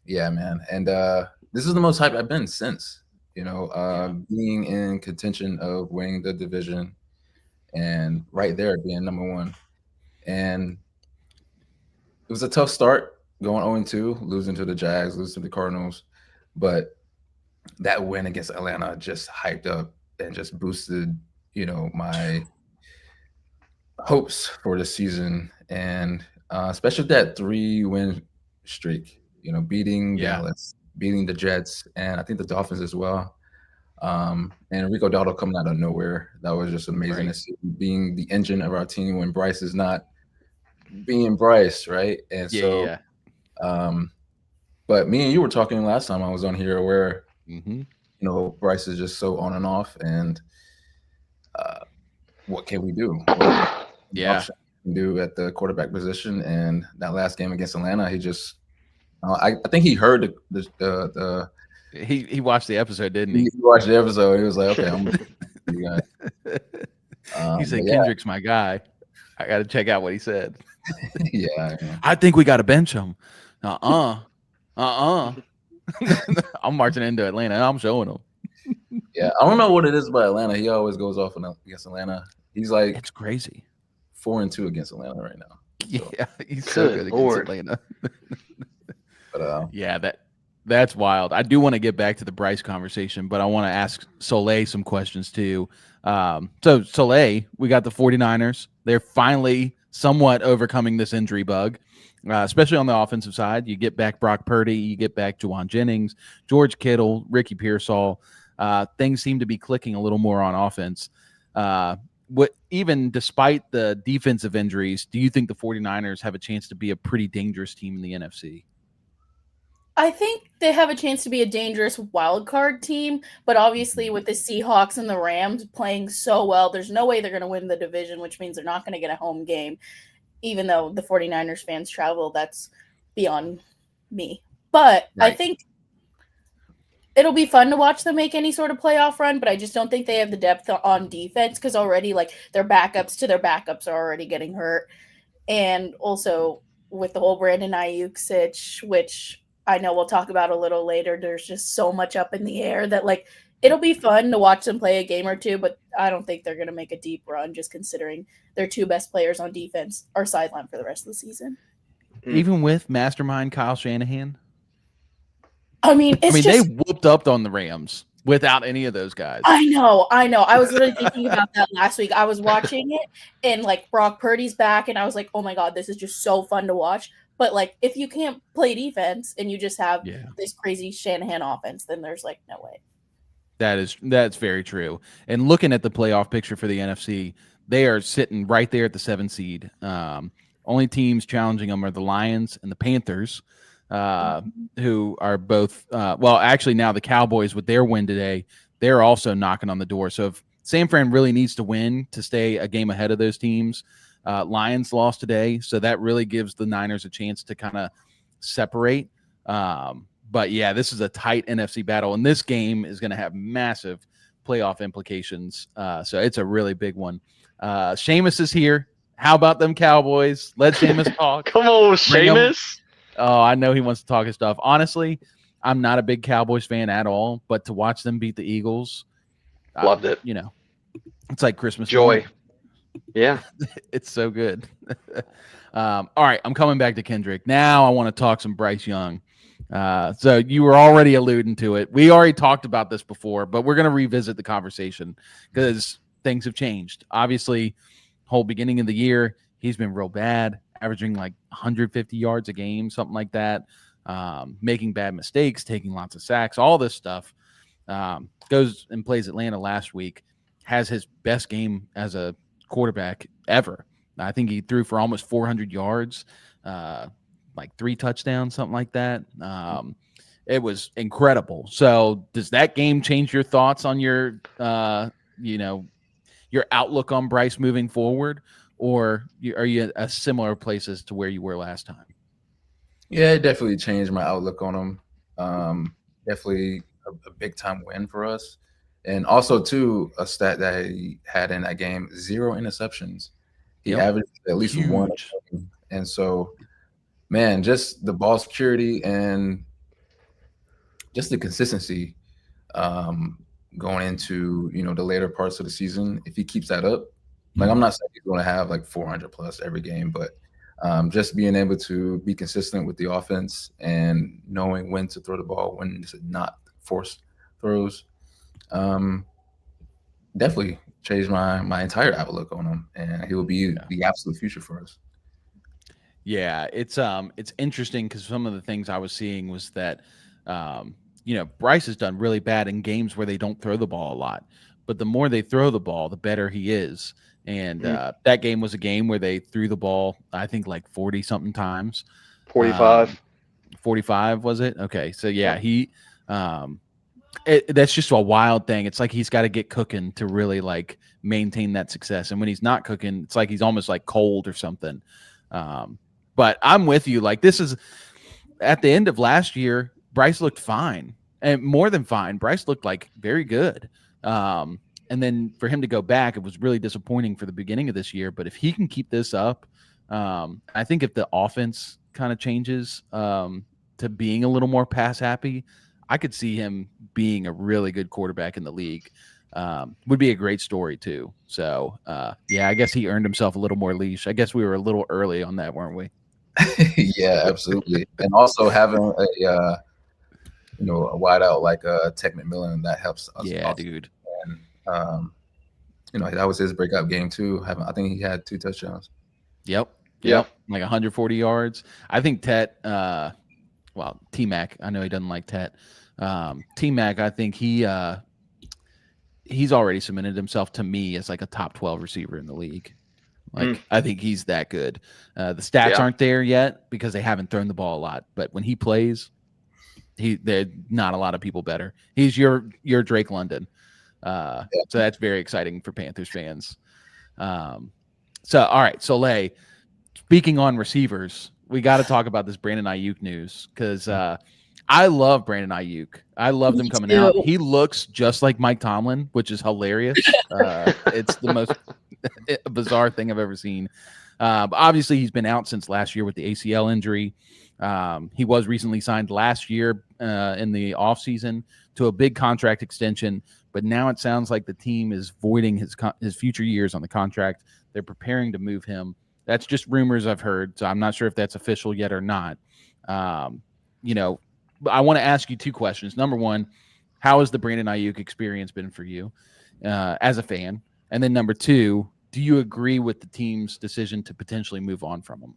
Yeah, man. And this is the most hyped I've been since, being in contention of winning the division and right there being number one. And it was a tough start going 0-2, losing to the Jags, losing to the Cardinals. But that win against Atlanta just hyped up and just boosted, my hopes for the season. And especially that 3-win streak, beating Dallas, beating the Jets, and I think the Dolphins as well. And Rico Dowdle coming out of nowhere. That was just amazing to see, being the engine of our team when Bryce is not being Bryce, right? And so, but me and you were talking last time I was on here where, you know, Bryce is just so on and off, and what can we do? What can we do at the quarterback position? And that last game against Atlanta, he just, I think he heard the he watched the episode, didn't he? He watched the episode. He was like, okay, I'm you guys. He said, Kendrick's my guy. I got to check out what he said. Yeah. I think we got to bench him. I'm marching into Atlanta and I'm showing him. Yeah, I don't know what it is about Atlanta. He always goes off against Atlanta. He's like, it's crazy. 4-2 against Atlanta right now. So. Yeah, he's so good against Atlanta. But yeah, that's wild. I do want to get back to the Bryce conversation, but I want to ask Soleil some questions too. So Soleil, we got the 49ers. They're finally somewhat overcoming this injury bug, especially on the offensive side. You get back Brock Purdy, you get back Juwan Jennings, George Kittle, Ricky Pearsall. Things seem to be clicking a little more on offense. Even despite the defensive injuries, do you think the 49ers have a chance to be a pretty dangerous team in the NFC? I think they have a chance to be a dangerous wild card team, but obviously with the Seahawks and the Rams playing so well, there's no way they're going to win the division, which means they're not going to get a home game. Even though the 49ers fans travel, that's beyond me. But right. I think it'll be fun to watch them make any sort of playoff run, but I just don't think they have the depth on defense because already like their backups to their backups are already getting hurt. And also with the whole Brandon Ayuk sitch, which I know we'll talk about a little later, there's just so much up in the air that like it'll be fun to watch them play a game or two, but I don't think they're going to make a deep run just considering their two best players on defense are sidelined for the rest of the season. Even with mastermind Kyle Shanahan? I mean, they whooped up on the Rams without any of those guys. I know. I was literally thinking about that last week. I was watching it and like Brock Purdy's back and I was like, oh my God, this is just so fun to watch. But like, if you can't play defense and you just have this crazy Shanahan offense, then there's like no way. That's very true. And looking at the playoff picture for the NFC, they are sitting right there at the 7 seed. Only teams challenging them are the Lions and the Panthers, who are both actually now the Cowboys with their win today, they're also knocking on the door. So if San Fran really needs to win to stay a game ahead of those teams, Lions lost today, so that really gives the Niners a chance to kind of separate. But yeah, this is a tight NFC battle, and this game is going to have massive playoff implications. So it's a really big one. Seamus is here. How about them Cowboys? Let Seamus talk. Come on, Seamus. Oh, I know he wants to talk his stuff. Honestly, I'm not a big Cowboys fan at all, but to watch them beat the Eagles, loved it. You know, it's like Christmas joy. Morning. Yeah, it's so good. All right, I'm coming back to Kendrick. Now I want to talk some Bryce Young. So you were already alluding to it. We already talked about this before, but we're going to revisit the conversation because things have changed. Obviously, whole beginning of the year, he's been real bad, averaging like 150 yards a game, something like that, making bad mistakes, taking lots of sacks, all this stuff. Goes and plays Atlanta last week, has his best game as a quarterback ever. I think he threw for almost 400 yards, like 3 touchdowns, something like that. It was incredible. So does that game change your thoughts on your, your outlook on Bryce moving forward, or are you at similar places to where you were last time? Yeah, it definitely changed my outlook on him. Definitely a big time win for us. And also, too, a stat that he had in that game, 0 interceptions. He averaged at least 1. And so, man, just the ball security and just the consistency going into, the later parts of the season. If he keeps that up, like I'm not saying he's going to have like 400 plus every game, but just being able to be consistent with the offense and knowing when to throw the ball, when to not force throws, definitely changed my entire outlook on him, and he will be the absolute future for us. Yeah, it's interesting because some of the things I was seeing was that Bryce has done really bad in games where they don't throw the ball a lot. But the more they throw the ball, the better he is. And that game was a game where they threw the ball, I think, like 40-something times. 45. 45 was it? Okay, so yeah, he that's just a wild thing. It's like he's got to get cooking to really like maintain that success. And when he's not cooking, it's like he's almost like cold or something. But I'm with you. Like, this is at the end of last year, Bryce looked fine, and more than fine. Bryce looked like very good. And then for him to go back, it was really disappointing for the beginning of this year. But if he can keep this up, I think if the offense kind of changes to being a little more pass happy, I could see him being a really good quarterback in the league. Would be a great story too. So yeah, I guess he earned himself a little more leash. I guess we were a little early on that, weren't we? Yeah, absolutely. And also having a wideout like Tech McMillan, that helps us. Yeah, also. dude. And that was his breakout game too. I think he had 2 touchdowns. Yep. Yeah. Like 140 yards. I think Tet, T-Mac, I know he doesn't like Tet. T-Mac, I think he's already cemented himself to me as like a top 12 receiver in the league. Like, I think he's that good. The stats aren't there yet because they haven't thrown the ball a lot. But when he plays, there's not a lot of people better. He's your Drake London. So that's very exciting for Panthers fans. So, all right, Soleil, speaking on receivers, we got to talk about this Brandon Ayuk news because I love Brandon Ayuk. I love them coming out. He looks just like Mike Tomlin, which is hilarious. It's the most bizarre thing I've ever seen. But obviously, he's been out since last year with the ACL injury. He was recently signed last year in the offseason to a big contract extension, but now it sounds like the team is voiding his future years on the contract. They're preparing to move him. That's just rumors I've heard, so I'm not sure if that's official yet or not. But I want to ask you 2 questions. Number one, how has the Brandon Ayuk experience been for you as a fan? And then number 2, do you agree with the team's decision to potentially move on from him?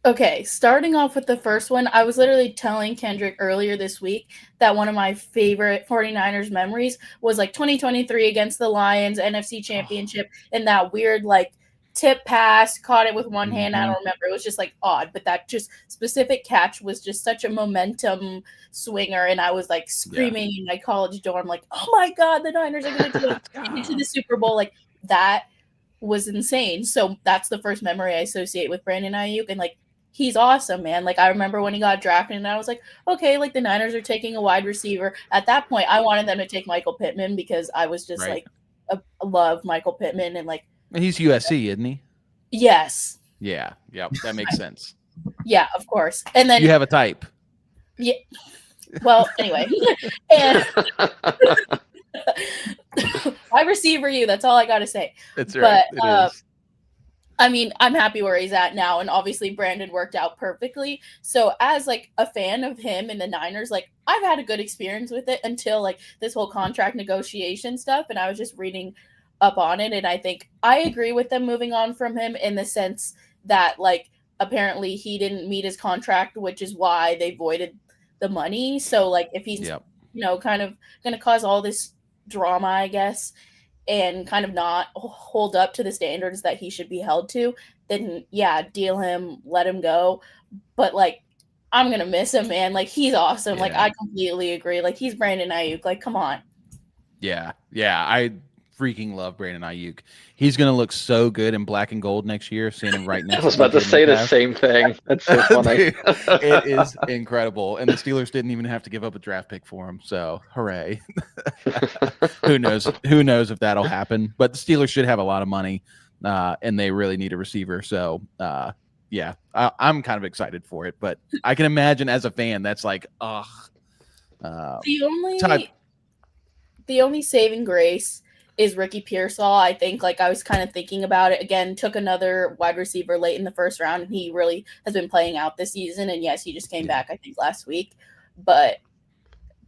Okay, starting off with the first one, I was literally telling Kendrick earlier this week that one of my favorite 49ers memories was like 2023 against the Lions, NFC Championship, and that weird like tip pass, caught it with one hand. I don't remember. It was just like odd, but that just specific catch was just such a momentum swinger, and I was like screaming in my college dorm like, oh my God, the Niners are going to get into the Super Bowl. Like, that was insane. So that's the first memory I associate with Brandon Ayuk, and like, he's awesome, man. Like, I remember when he got drafted and I was like, okay, like the Niners are taking a wide receiver. At that point, I wanted them to take Michael Pittman because I was just like, love Michael Pittman. And like, he's USC, isn't he? Yes. Yeah. Yep. That makes sense. Yeah, of course. And then you have a type. Yeah. Well, anyway. And I receiver you. That's all I got to say. That's right. But, I mean, I'm happy where he's at now, and obviously Brandon worked out perfectly. So as like a fan of him and the Niners, like I've had a good experience with it until like this whole contract negotiation stuff, and I was just reading up on it, and I think I agree with them moving on from him in the sense that like apparently he didn't meet his contract, which is why they voided the money. So like if he's kind of going to cause all this drama, I guess, and kind of not hold up to the standards that he should be held to, then yeah, deal him, let him go. But like, I'm going to miss him, man. Like, he's awesome. Like, I completely agree. Like, he's Brandon Ayuk. Like, come on. Yeah. I freaking love Brandon Ayuk. He's going to look so good in black and gold next year, seeing him right next to I was about to say the same thing. That's so funny. It is incredible. And the Steelers didn't even have to give up a draft pick for him. So hooray. Who knows if that'll happen, but the Steelers should have a lot of money and they really need a receiver. So yeah, I'm kind of excited for it, but I can imagine as a fan, that's like, the only saving grace is Ricky Pearsall. I think like I was kind of thinking about it again, took another wide receiver late in the first round, and he really has been playing out this season. And yes, he just came back, I think, last week. But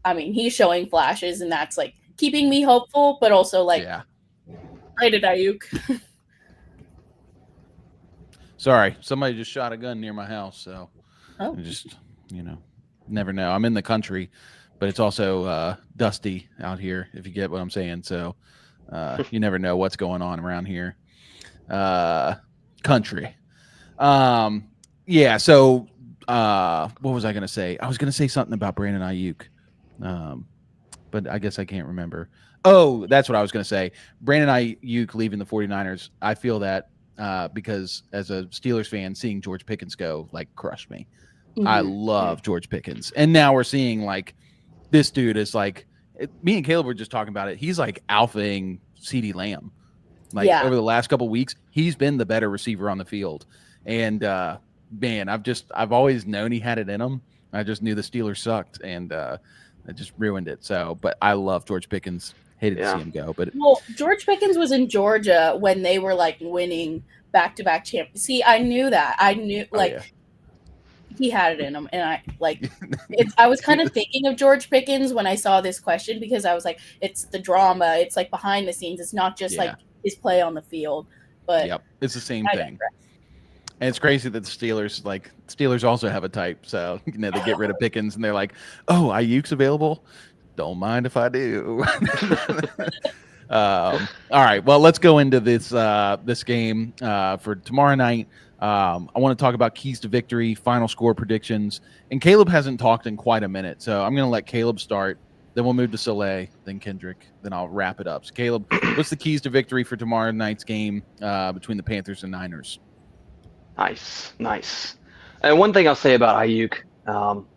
I mean, he's showing flashes, and that's like keeping me hopeful, but also like, rated Ayuk. Sorry, somebody just shot a gun near my house. So I just, never know. I'm in the country, but it's also dusty out here, if you get what I'm saying. So you never know what's going on around here. Country. Yeah. So what was I going to say? I was going to say something about Brandon Ayuk, but I guess I can't remember. Oh, that's what I was going to say. Brandon Ayuk leaving the 49ers. I feel that because as a Steelers fan, seeing George Pickens go crushed me. I love George Pickens. And now we're seeing this dude is me and Caleb were just talking about it. He's alphaing CeeDee Lamb. Over the last couple of weeks, he's been the better receiver on the field. And man, I've always known he had it in him. I just knew the Steelers sucked, and it just ruined it. So, but I love George Pickens. Hated to see him go. But George Pickens was in Georgia when they were winning back-to-back champions. See, I knew that. I knew he had it in him, and I was kind of thinking of George Pickens when I saw this question, because I was like, it's the drama, it's behind the scenes, it's not just his play on the field. But it's the same thing. And it's crazy that the Steelers also have a type. So they get rid of Pickens, and they're like, "Oh, Ayuk's available. Don't mind if I do." All right. Well, let's go into this game for tomorrow night. I want to talk about keys to victory, final score predictions, and Caleb hasn't talked in quite a minute, so I'm going to let Caleb start. Then we'll move to Soleil, then Kendrick, then I'll wrap it up. So, Caleb, what's the keys to victory for tomorrow night's game between the Panthers and Niners? Nice. And one thing I'll say about Ayuk,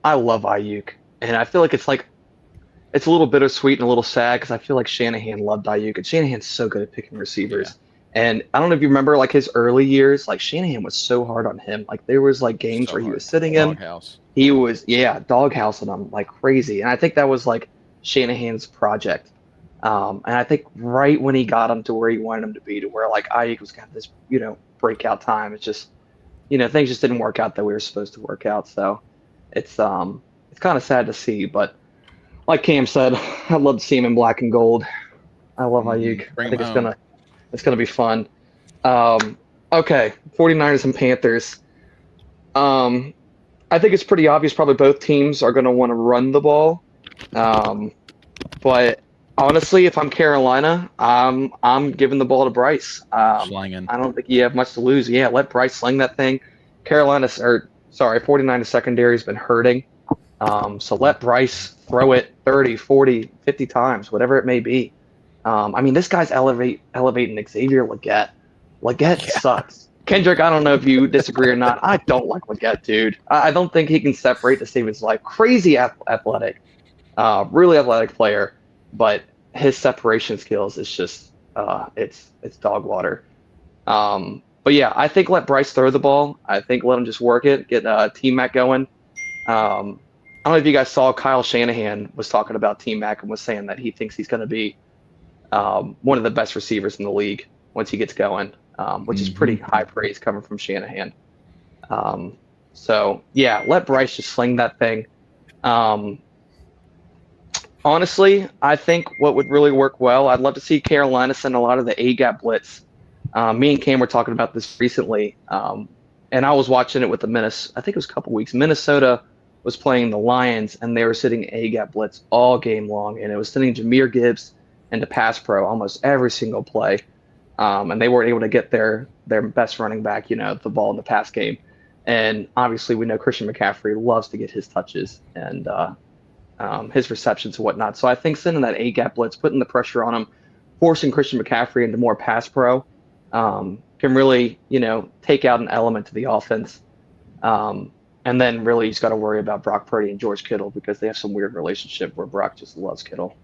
I love Ayuk, and I feel like it's a little bittersweet and a little sad, because I feel like Shanahan loved Ayuk, and Shanahan's so good at picking receivers. Yeah. And I don't know if you remember his early years, Shanahan was so hard on him. There was games where he was sitting in, he was doghousing him like crazy, and I think that was Shanahan's project. And I think right when he got him to where he wanted him to be, to where Ayuk was got this breakout time, it's just things just didn't work out that we were supposed to work out. So it's kind of sad to see, but like Cam said, I'd love to see him in black and gold. I love Ayuk. I think it's gonna be fun. Okay, 49ers and Panthers. I think it's pretty obvious probably both teams are gonna want to run the ball. But honestly, if I'm Carolina, I'm giving the ball to Bryce. I don't think you have much to lose. Yeah, let Bryce sling that thing. 49ers secondary has been hurting. So let Bryce throw it 30, 40, 50 times, whatever it may be. This guy's elevating Xavier Legette. Legette sucks. Kendrick, I don't know if you disagree or not. I don't like Legette, dude. I don't think he can separate to save his life. Crazy athletic, really athletic player, but his separation skills is just it's dog water. But yeah, I think let Bryce throw the ball. I think let him just work it, get T-Mac going. I don't know if you guys saw Kyle Shanahan was talking about T-Mac and was saying that he thinks he's going to be one of the best receivers in the league once he gets going, which is pretty high praise coming from Shanahan. So yeah, let Bryce just sling that thing. Honestly, I think what would really work well, I'd love to see Carolina send a lot of the A-gap blitz. Me and Cam were talking about this recently, and I was watching it with I think it was a couple weeks. Minnesota was playing the Lions, and they were sitting A-gap blitz all game long, and it was sending Jahmyr Gibbs into pass pro almost every single play, and they weren't able to get their best running back, the ball in the pass game. And obviously, we know Christian McCaffrey loves to get his touches and his receptions and whatnot. So I think sending that A-gap blitz, putting the pressure on him, forcing Christian McCaffrey into more pass pro, can really, take out an element to the offense. And then really he's got to worry about Brock Purdy and George Kittle, because they have some weird relationship where Brock just loves Kittle.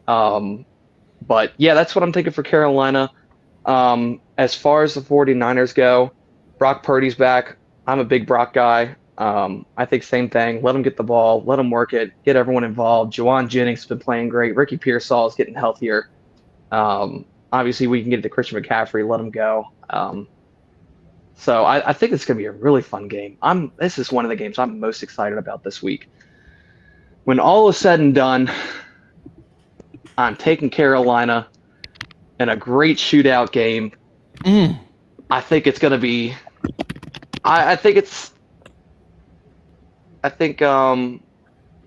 But yeah, that's what I'm thinking for Carolina. As far as the 49ers go, Brock Purdy's back. I'm a big Brock guy. I think same thing. Let him get the ball. Let him work it. Get everyone involved. Juwan Jennings has been playing great. Ricky Pearsall is getting healthier. Obviously, we can get to Christian McCaffrey. Let him go. So I think it's going to be a really fun game. This is one of the games I'm most excited about this week. When all is said and done, I'm taking Carolina in a great shootout game. I think it's going to be – I think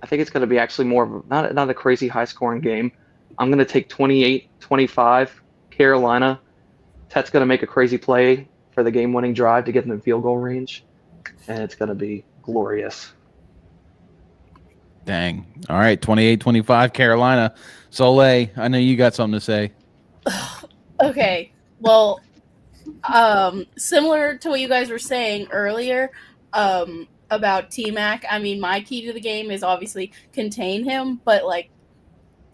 I think it's going to be actually more of not a crazy high scoring game. I'm going to take 28-25 Carolina. Tet's going to make a crazy play for the game winning drive to get in the field goal range, and it's going to be glorious. Dang. All right, 28-25 Carolina. Soleil, I know you got something to say. Okay. Well, similar to what you guys were saying earlier, about T-Mac, I mean, my key to the game is obviously contain him, but like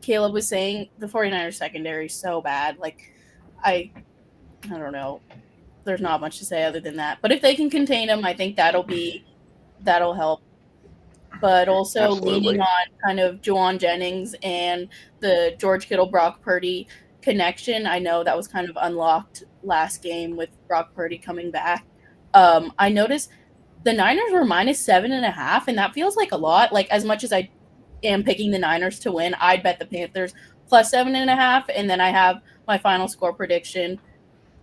Caleb was saying, the 49ers secondary is so bad. Like, I don't know. There's not much to say other than that. But if they can contain him, I think that'll help. But also Absolutely. leaning on kind of Juwan Jennings and the George Kittle, Brock Purdy connection. I know that was kind of unlocked last game with Brock Purdy coming back. I noticed the Niners were -7.5, and that feels like a lot. Like, as much as I am picking the Niners to win, I'd bet the Panthers +7.5, and then I have my final score prediction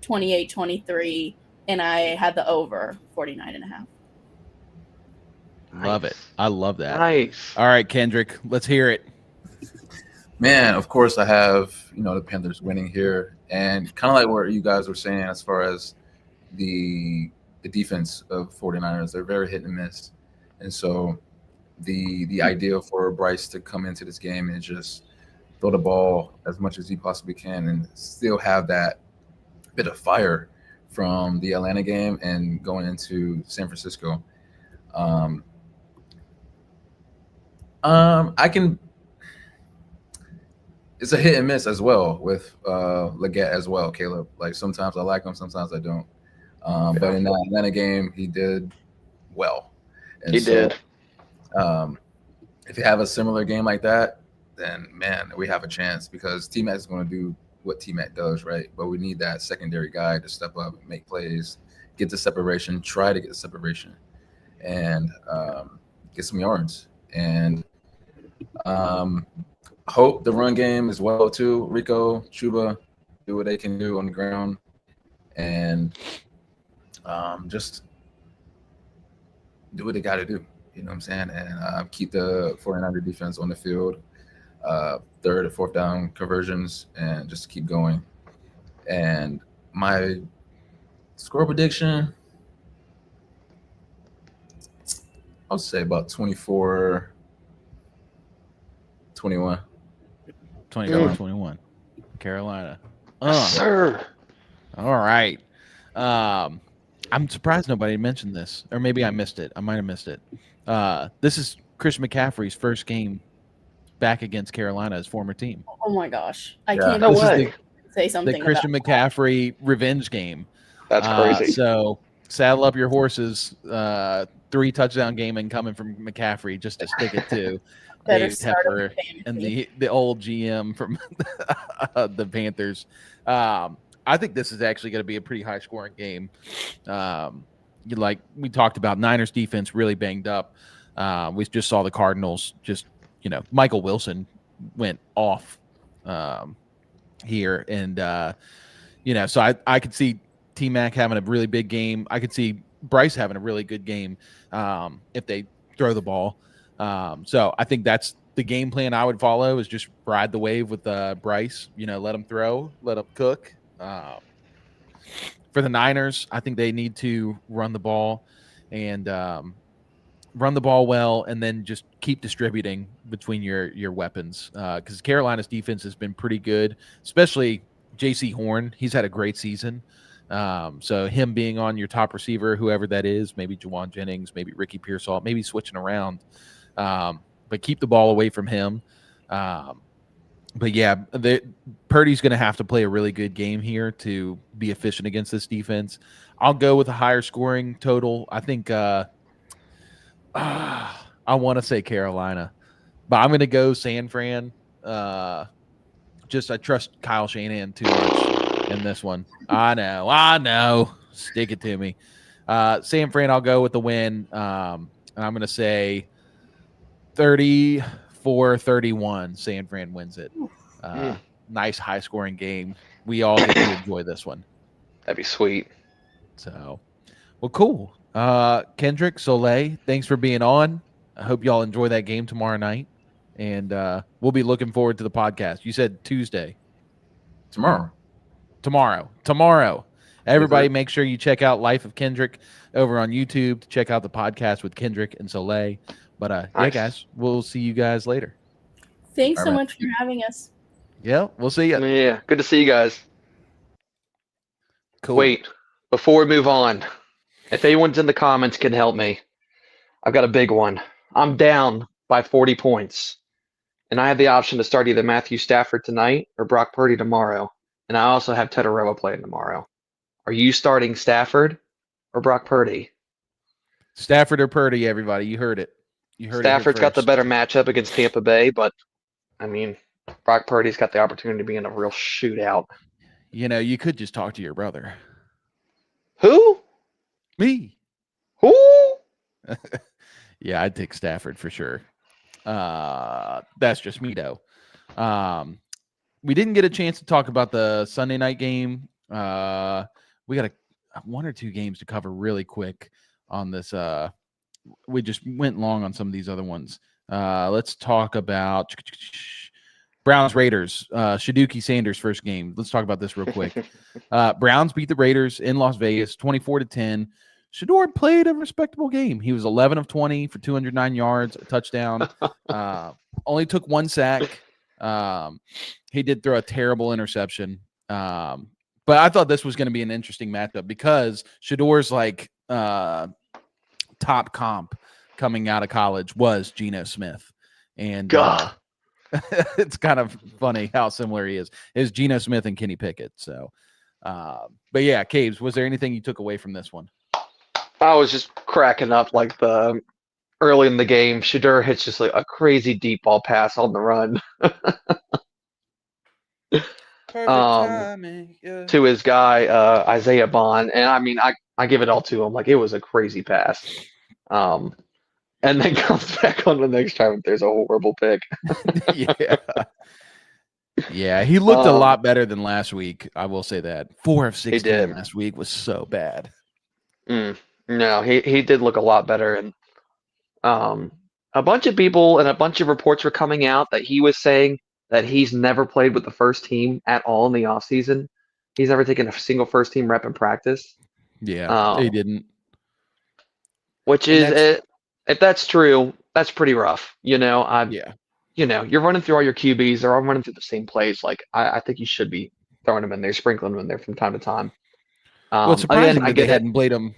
28-23, and I had the over 49.5. Love it. I love that. Nice. All right, Kendrick, let's hear it. Man, of course I have, the Panthers winning here. And kind of like what you guys were saying as far as the defense of 49ers, they're very hit and miss. And so the idea for Bryce to come into this game and just throw the ball as much as he possibly can and still have that bit of fire from the Atlanta game and going into San Francisco. It's a hit and miss as well with Leggett as well, Caleb. Like, sometimes I like him, sometimes I don't. But in that Atlanta game, he did well. And He did. If you have a similar game like that, then, man, we have a chance because T-Mac is going to do what T-Mac does, right? But we need that secondary guy to step up, make plays, get the separation, try to get the separation, and get some yards. And hope the run game as well too. Rico, Chuba, do what they can do on the ground, and just do what they got to do. You know what I'm saying? And keep the 49er defense on the field, third and fourth down conversions, and just keep going. And my score prediction, I'll say about 24-21. 24-21 Carolina. Yes, sir. All right. I'm surprised nobody mentioned this, or maybe I missed it. I might have missed it. This is Chris McCaffrey's first game back against Carolina's former team. Oh my gosh. I Yeah. can't No This is way. say something the Christian about McCaffrey revenge game. That's crazy. So saddle up your horses. 3 touchdown game and coming from McCaffrey just to stick it to Better Dave start Tepper with fantasy. and the old GM from the Panthers. I think this is actually going to be a pretty high scoring game. Like we talked about, Niners defense really banged up. We just saw the Cardinals Michael Wilson went off here. And, so I could see T-Mac having a really big game. I could see Bryce having a really good game if they throw the ball. So I think that's the game plan I would follow, is just ride the wave with Bryce, let him throw, let him cook. For the Niners, I think they need to run the ball and run the ball well, and then just keep distributing between your weapons. Because Carolina's defense has been pretty good, especially J.C. Horn. He's had a great season. So him being on your top receiver, whoever that is, maybe Juwan Jennings, maybe Ricky Pearsall, maybe switching around. But keep the ball away from him. But yeah, Purdy's going to have to play a really good game here to be efficient against this defense. I'll go with a higher scoring total. I think I want to say Carolina, but I'm going to go San Fran. I trust Kyle Shanahan too much in this one. I know. Stick it to me. San Fran, I'll go with the win. I'm going to say 34-31. San Fran wins it. Nice high-scoring game. We all get to enjoy this one. That'd be sweet. So, well, cool. Kendrick, Soleil, thanks for being on. I hope y'all enjoy that game tomorrow night, and we'll be looking forward to the podcast. You said Tuesday. Tomorrow. Everybody, make sure you check out Life of Kendrick over on YouTube to check out the podcast with Kendrick and Soleil. But yeah, Nice. guys, we'll see you guys later. Thanks All so right. much for having us. Yeah, we'll see you. Yeah, good to see you guys. Cool. Wait, before we move on, if anyone's in the comments can help me, I've got a big one. I'm down by 40 points, and I have the option to start either Matthew Stafford tonight or Brock Purdy tomorrow, and I also have Tedoroa playing tomorrow. Are you starting Stafford or Brock Purdy? Stafford or Purdy, everybody. You heard it. Stafford's got the better matchup against Tampa Bay, but I mean, Brock Purdy's got the opportunity to be in a real shootout. You know, you could just talk to your brother. Who? Me. Who? Yeah, I'd take Stafford for sure. That's just me, though. We didn't get a chance to talk about the Sunday night game. We got one or two games to cover really quick on this. We just went long on some of these other ones. Let's talk about Browns Raiders. Shaduki Sanders first game. Let's talk about this real quick. Browns beat the Raiders in Las Vegas 24-10. Shador played a respectable game. He was 11 of 20 for 209 yards, a touchdown. Only took one sack. He did throw a terrible interception. But I thought this was going to be an interesting matchup because Shador's like top comp coming out of college was Geno Smith. And it's kind of funny how similar he is. It's Geno Smith and Kenny Pickett. So, but yeah, Caves, was there anything you took away from this one? I was just cracking up like early in the game. Shador hits just like a crazy deep ball pass on the run. Timing, yeah. To his guy Isaiah Bond, and I mean I give it all to him. Like it was a crazy pass, and then comes back on the next time. There's a horrible pick. Yeah, he looked a lot better than last week. I will say that 4 of 16 did. last week was so bad. No, he did look a lot better, and a bunch of people and a bunch of reports were coming out that he was saying that he's never played with the first team at all in the offseason. He's never taken a single first team rep in practice. Yeah, he didn't. Which is, if that's true, that's pretty rough. You know, you know, you're running through all your QBs. They're all running through the same plays. Like, I think you should be throwing them in there, sprinkling them in there from time to time. Well, it's surprising again, that they hadn't played him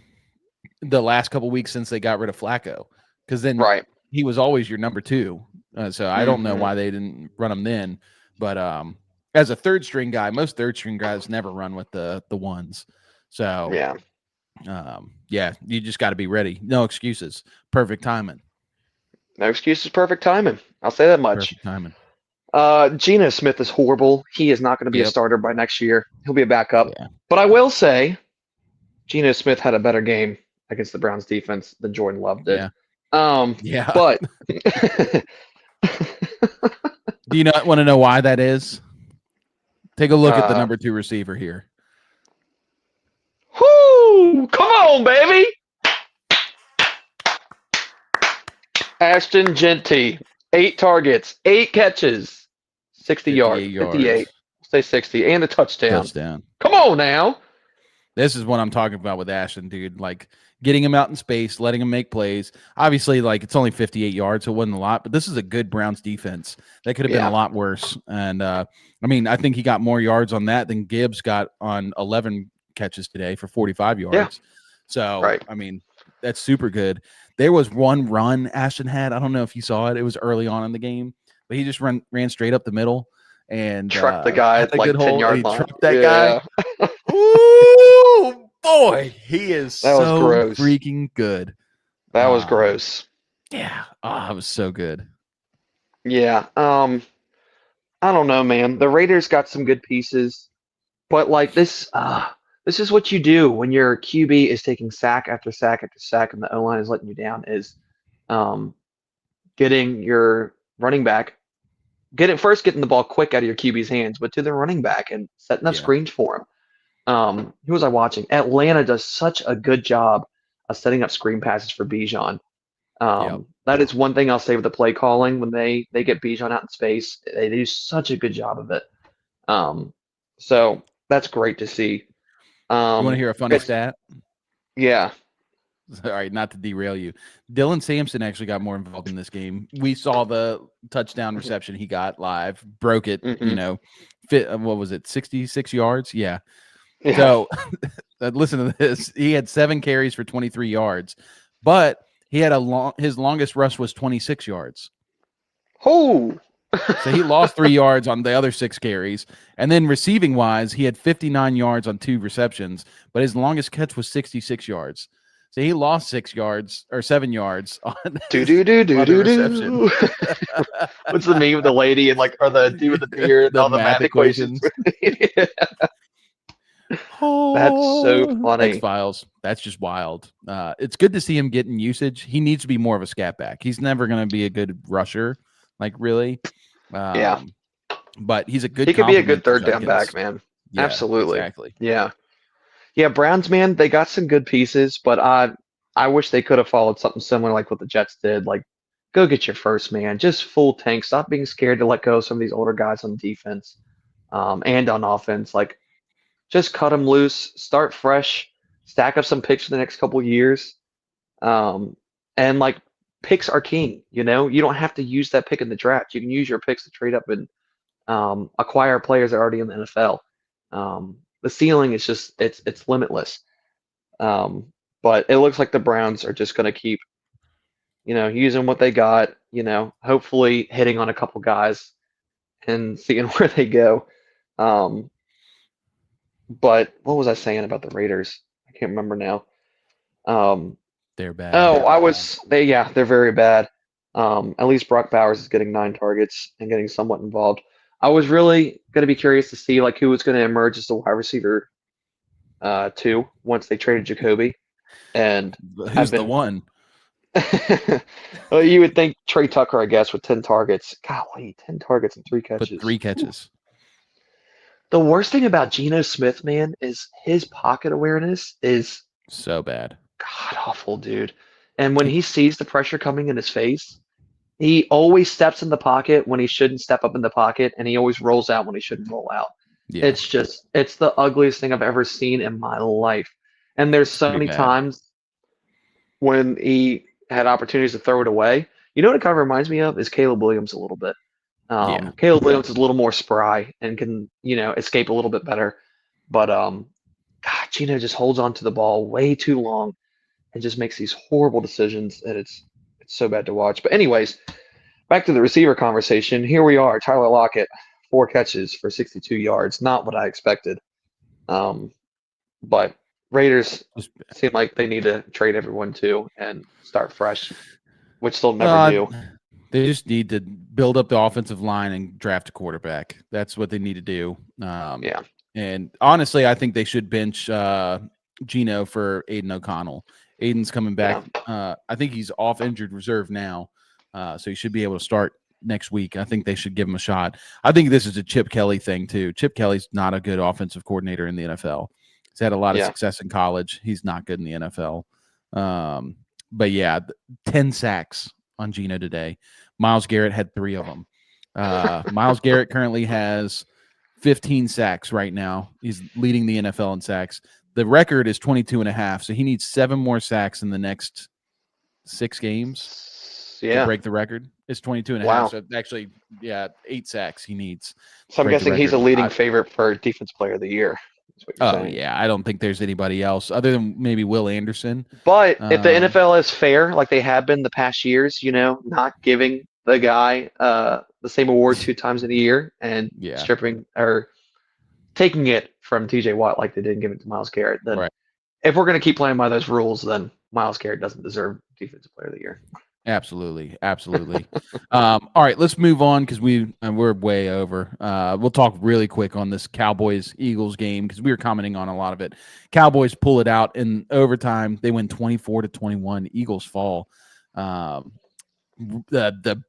the last couple weeks since they got rid of Flacco. Because then he was always your number 2. So I don't know why they didn't run him then. But as a third string guy, most third string guys never run with the ones. So yeah, you just got to be ready. No excuses. Perfect timing. No excuses. Perfect timing. I'll say that much. Perfect timing. Geno Smith is horrible. He is not going to be a starter by next year. He'll be a backup. Yeah. But I will say, Geno Smith had a better game against the Browns defense than Jordan Love did. But do you not want to know why that is? Take a look at the number 2 receiver here. Whoo! Come on, baby! Ashton Genty, 8 targets, 8 catches, 60 yards, 58. Say 60, and a touchdown. Come on now. This is what I'm talking about with Ashton, dude. Like getting him out in space, letting him make plays. Obviously, like it's only 58 yards, so it wasn't a lot, but this is a good Browns defense. That could have been a lot worse. And I mean, I think he got more yards on that than Gibbs got on 11 catches today for 45 yards. Yeah. So, I mean, that's super good. There was one run Ashton had. I don't know if you saw it. It was early on in the game, but he just ran straight up the middle and trucked the guy at like 10-yard line. Trucked that guy. Ooh, boy, he is so gross. Freaking good. That was gross. Yeah. Oh, it was so good. Yeah. I don't know, man. The Raiders got some good pieces, but like this is what you do when your QB is taking sack after sack after sack and the O-line is letting you down is getting your running back, getting the ball quick out of your QB's hands, but to the running back and setting up screens for him. Who was I watching? Atlanta does such a good job of setting up screen passes for Bijan. That is one thing I'll say with the play calling when they get Bijan out in space. They do such a good job of it. So that's great to see. You want to hear a funny it's- stat? Yeah. All right, not to derail you. Dylan Sampson actually got more involved in this game. We saw the touchdown reception he got live, broke it, Mhm. what was it, 66 yards? Yeah. Yeah. So listen to this. He had 7 carries for 23 yards, but he had his longest rush was 26 yards. Oh. So he lost 3 yards on the other 6 carries. And then receiving wise, he had 59 yards on 2 receptions, but his longest catch was 66 yards. So he lost 6 yards or 7 yards on the reception. What's the meme with the lady and or the dude with the beard and The all the math equations? That's so funny. X-Files. That's just wild. It's good to see him getting usage. He needs to be more of a scat back. He's never going to be a good rusher, really. Yeah. But he's a good. He could be a complement good to third down Judkins. back, man. Yeah, Absolutely. Exactly. Yeah. Yeah, Browns, man, they got some good pieces, but I wish they could have followed something similar like what the Jets did. Like, go get your first man. Just full tank. Stop being scared to let go of some of these older guys on defense and on offense. Like, just cut them loose, start fresh, stack up some picks for the next couple years. And picks are king, you don't have to use that pick in the draft. You can use your picks to trade up and acquire players that are already in the NFL. The ceiling is just it's limitless. But it looks like the Browns are just going to keep, using what they got, hopefully hitting on a couple guys and seeing where they go. But what was I saying about the Raiders? I can't remember now. They're bad. They're very bad. At least Brock Bowers is getting 9 targets and getting somewhat involved. I was really going to be curious to see who was going to emerge as the wide receiver 2 once they traded Jacoby. And who's the one? Well, you would think Trey Tucker, I guess, with 10 targets. Golly, 10 targets and 3 catches. But 3 catches. The worst thing about Geno Smith, man, is his pocket awareness is so bad. God awful, dude. And when he sees the pressure coming in his face, he always steps in the pocket when he shouldn't step up in the pocket, and he always rolls out when he shouldn't roll out. Yeah. It's the ugliest thing I've ever seen in my life. And there's so many times when he had opportunities to throw it away. You know what it kind of reminds me of is Caleb Williams a little bit. Caleb Williams is a little more spry and can, escape a little bit better. But Geno just holds on to the ball way too long and just makes these horrible decisions, and it's so bad to watch. But anyways, back to the receiver conversation. Here we are, Tyler Lockett, 4 catches for 62 yards. Not what I expected. But Raiders seem like they need to trade everyone too and start fresh, which they'll never do. They just need to build up the offensive line and draft a quarterback. That's what they need to do. Yeah. And honestly, I think they should bench Geno for Aiden O'Connell. Aiden's coming back. Yeah. I think he's off injured reserve now, so he should be able to start next week. I think they should give him a shot. I think this is a Chip Kelly thing too. Chip Kelly's not a good offensive coordinator in the NFL. He's had a lot of success in college. He's not good in the NFL. But yeah, 10 sacks on Geno today. Myles Garrett had 3 of them. Myles Garrett currently has 15 sacks right now. He's leading the NFL in sacks. The record is 22.5, so he needs 7 more sacks in the next 6 games to break the record. It's 22.5. Wow. So actually, 8 sacks he needs. So I'm guessing he's a leading favorite for Defense Player of the Year. Yeah. I don't think there's anybody else other than maybe Will Anderson. But if the NFL is fair, like they have been the past years, not giving the guy the same award 2 times in a year and stripping or taking it from TJ Watt like they didn't give it to Myles Garrett, then if we're going to keep playing by those rules, then Myles Garrett doesn't deserve Defensive Player of the Year. Absolutely. All right, let's move on because we're way over. We'll talk really quick on this Cowboys-Eagles game because we were commenting on a lot of it. Cowboys pull it out in overtime. They win 24-21. Eagles fall. The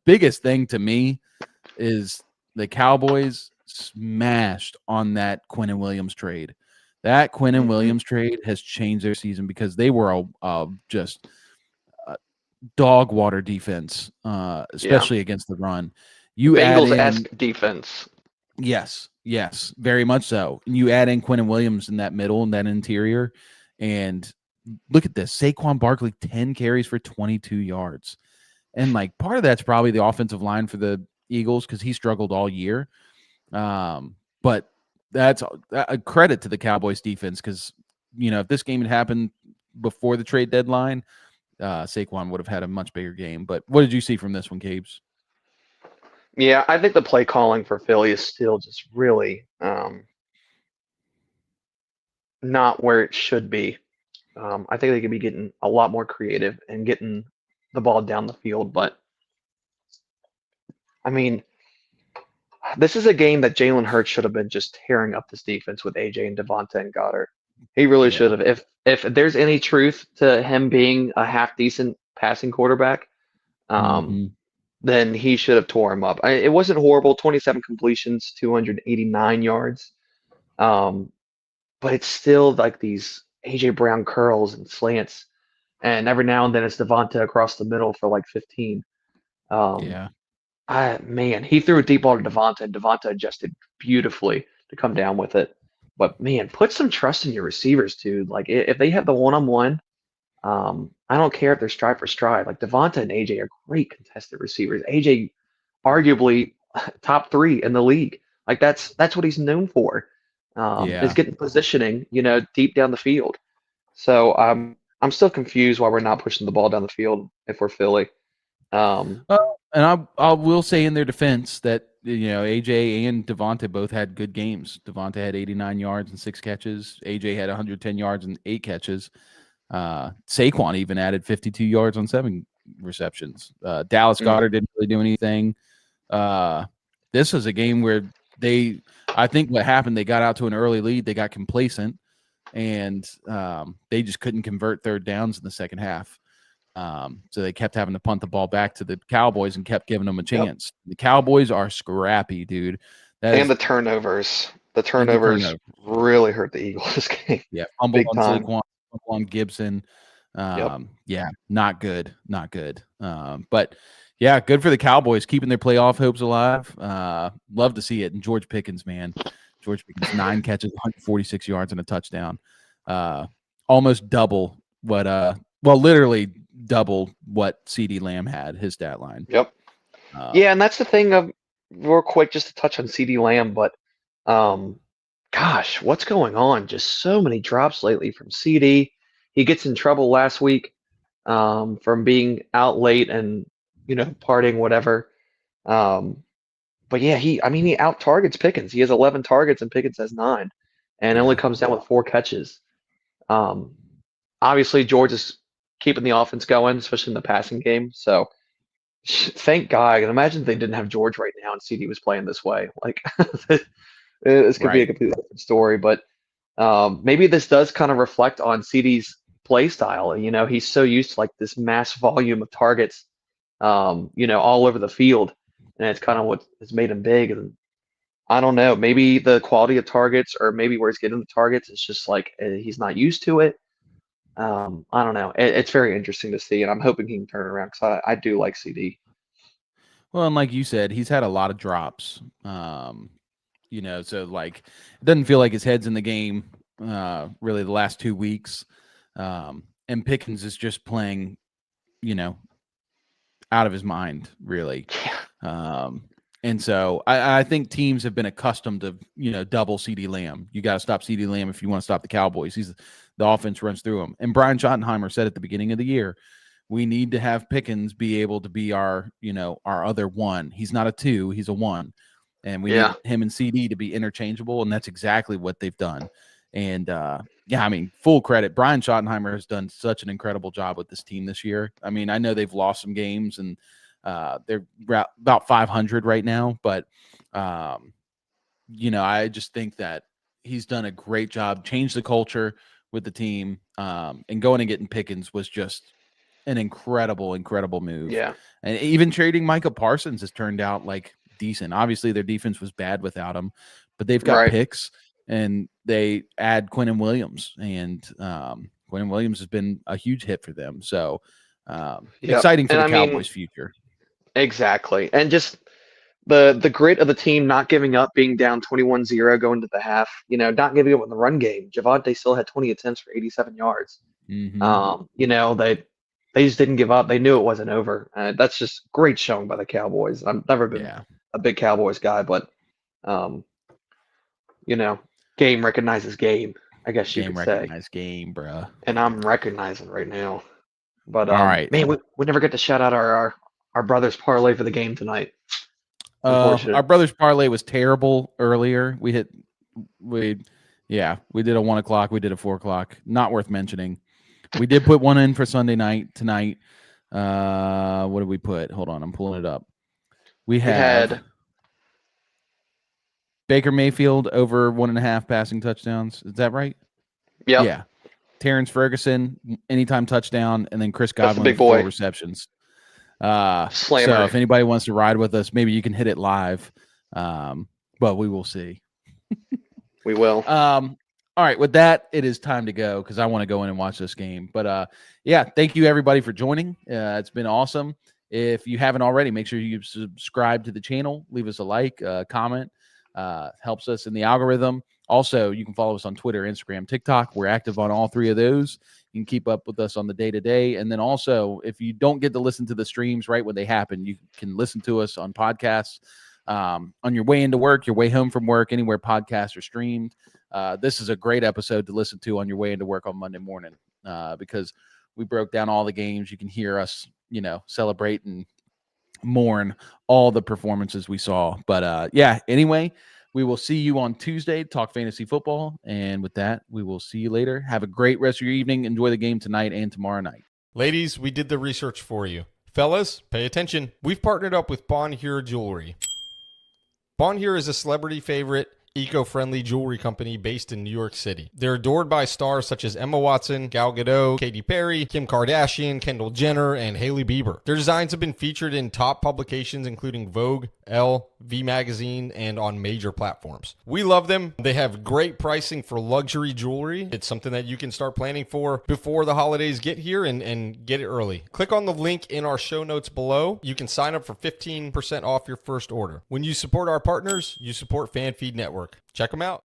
biggest thing to me is the Cowboys smashed on that Quinnen Williams trade. That Quinnen Williams trade has changed their season because they were dog water defense, especially against the run. You add in Bengals-esque defense. Yes, very much so. And you add in Quentin Williams in that middle and that interior, and look at this: Saquon Barkley, 10 carries for 22 yards, and like part of that's probably the offensive line for the Eagles because he struggled all year. But that's a credit to the Cowboys defense because if this game had happened before the trade deadline, Saquon would have had a much bigger game. But what did you see from this one, Cabes? Yeah, I think the play calling for Philly is still just really not where it should be. I think they could be getting a lot more creative and getting the ball down the field. But, I mean, this is a game that Jalen Hurts should have been just tearing up this defense with AJ and Devonta and Goddard. He really should have. If there's any truth to him being a half-decent passing quarterback, then he should have tore him up. It wasn't horrible, 27 completions, 289 yards. But it's still like these A.J. Brown curls and slants, and every now and then it's Devonta across the middle for like 15. Man, he threw a deep ball to Devonta, and Devonta adjusted beautifully to come down with it. But man, put some trust in your receivers, dude. Like if they have the one-on-one, I don't care if they're stride for stride. Like Devonta and AJ are great contested receivers. AJ, arguably top 3 in the league. Like that's what he's known for. Is getting positioning, deep down the field. So I'm still confused why we're not pushing the ball down the field if we're Philly. And I will say in their defense that AJ and Devonta both had good games. Devonta had 89 yards and 6 catches. AJ had 110 yards and 8 catches. Saquon even added 52 yards on 7 receptions. Dallas Goedert didn't really do anything. This was a game where I think what happened, they got out to an early lead, they got complacent, and they just couldn't convert third downs in the second half. So they kept having to punt the ball back to the Cowboys and kept giving them a chance. The Cowboys are scrappy, dude. The turnovers. The turnovers really hurt the Eagles this game. Yeah, fumble on Saquon, fumble on Gibson. Yeah, not good. But yeah, good for the Cowboys keeping their playoff hopes alive. Love to see it. And George Pickens, man. George Pickens, 9 catches, 146 yards and a touchdown. Almost double what literally double what CeeDee Lamb had, his stat line. Yep. And that's the thing of real quick, just to touch on CeeDee Lamb, but gosh, what's going on? Just so many drops lately from CD. He gets in trouble last week from being out late and partying, whatever. But yeah, he out targets Pickens. He has 11 targets and Pickens has 9, and only comes down with 4 catches. Obviously, George is keeping the offense going, especially in the passing game. So thank God. And imagine if they didn't have George right now and CD was playing this way. Like this could be a completely different story. But maybe this does kind of reflect on CD's play style. He's so used to like this mass volume of targets, all over the field, and it's kind of what has made him big. And I don't know, maybe the quality of targets, or maybe where he's getting the targets, it's just like he's not used to it. I don't know. It's very interesting to see, and I'm hoping he can turn it around because I do like CD. Well, and like you said, he's had a lot of drops. So like it doesn't feel like his head's in the game really the last 2 weeks. And Pickens is just playing, out of his mind, really. And so I think teams have been accustomed to, double CeeDee Lamb. You got to stop CeeDee Lamb if you want to stop the Cowboys. The offense runs through him. And Brian Schottenheimer said at the beginning of the year, we need to have Pickens be able to be our other 1. He's not a 2, he's a 1. And we need him and CD to be interchangeable, and that's exactly what they've done. And full credit. Brian Schottenheimer has done such an incredible job with this team this year. I know they've lost some games, and they're about 500 right now. But, I just think that he's done a great job, changed the culture with the team, and going and getting Pickens was just an incredible move. Yeah. And even trading Micah Parsons has turned out like decent. Obviously, their defense was bad without him, but they've got picks, and they add Quentin Williams, and Quentin Williams has been a huge hit for them. So Yep. Exciting for And the I mean, Cowboys' future. exactly. And just the grit of the team not giving up, being down 21-0 going to the half, not giving up in the run game. Javante still had 20 attempts for 87 yards. Mhm. They just didn't give up. They knew it wasn't over. That's just great showing by the Cowboys. I've never been Yeah. a big Cowboys guy, but you know, game recognizes game, I guess you Game could say. recognized game, bruh. And I'm recognizing right now. But All right. man, we never get to shout out our brothers parlay for the game tonight. Unfortunate. Our brother's parlay was terrible earlier. We did a 1 o'clock. We did a 4 o'clock. Not worth mentioning. We did put one in for Sunday night tonight. What did we put? Hold on, I'm pulling it up. We had Baker Mayfield over 1.5 passing touchdowns. Is that right? Yep. Yeah. Terrence Ferguson, anytime touchdown, and then Chris That's a Godwin big with 4 boy. receptions. Slammer. So if anybody wants to ride with us, maybe you can hit it live. But we will see. We will. All right, with that, it is time to go because I want to go in and watch this game. But thank you everybody for joining. It's been awesome. If you haven't already, make sure you subscribe to the channel, leave us a like, comment. Helps us in the algorithm. Also, you can follow us on Twitter, Instagram, TikTok. We're active on all 3 of those. You can keep up with us on the day-to-day. And then also, if you don't get to listen to the streams right when they happen, you can listen to us on podcasts on your way into work, your way home from work, anywhere podcasts are streamed. This is a great episode to listen to on your way into work on Monday morning because we broke down all the games. You can hear us, celebrate and mourn all the performances we saw. But anyway, we will see you on Tuesday, talk fantasy football. And with that, we will see you later. Have a great rest of your evening. Enjoy the game tonight and tomorrow night. Ladies, we did the research for you. Fellas, pay attention. We've partnered up with Bonheure Jewelry. Bonheure is a celebrity favorite, eco-friendly jewelry company based in New York City. They're adored by stars such as Emma Watson, Gal Gadot, Katy Perry, Kim Kardashian, Kendall Jenner, and Hailey Bieber. Their designs have been featured in top publications including Vogue, Elle, V Magazine, and on major platforms. We love them. They have great pricing for luxury jewelry. It's something that you can start planning for before the holidays get here and get it early. Click on the link in our show notes below. You can sign up for 15% off your first order. When you support our partners, you support FanFeed Network. Check them out.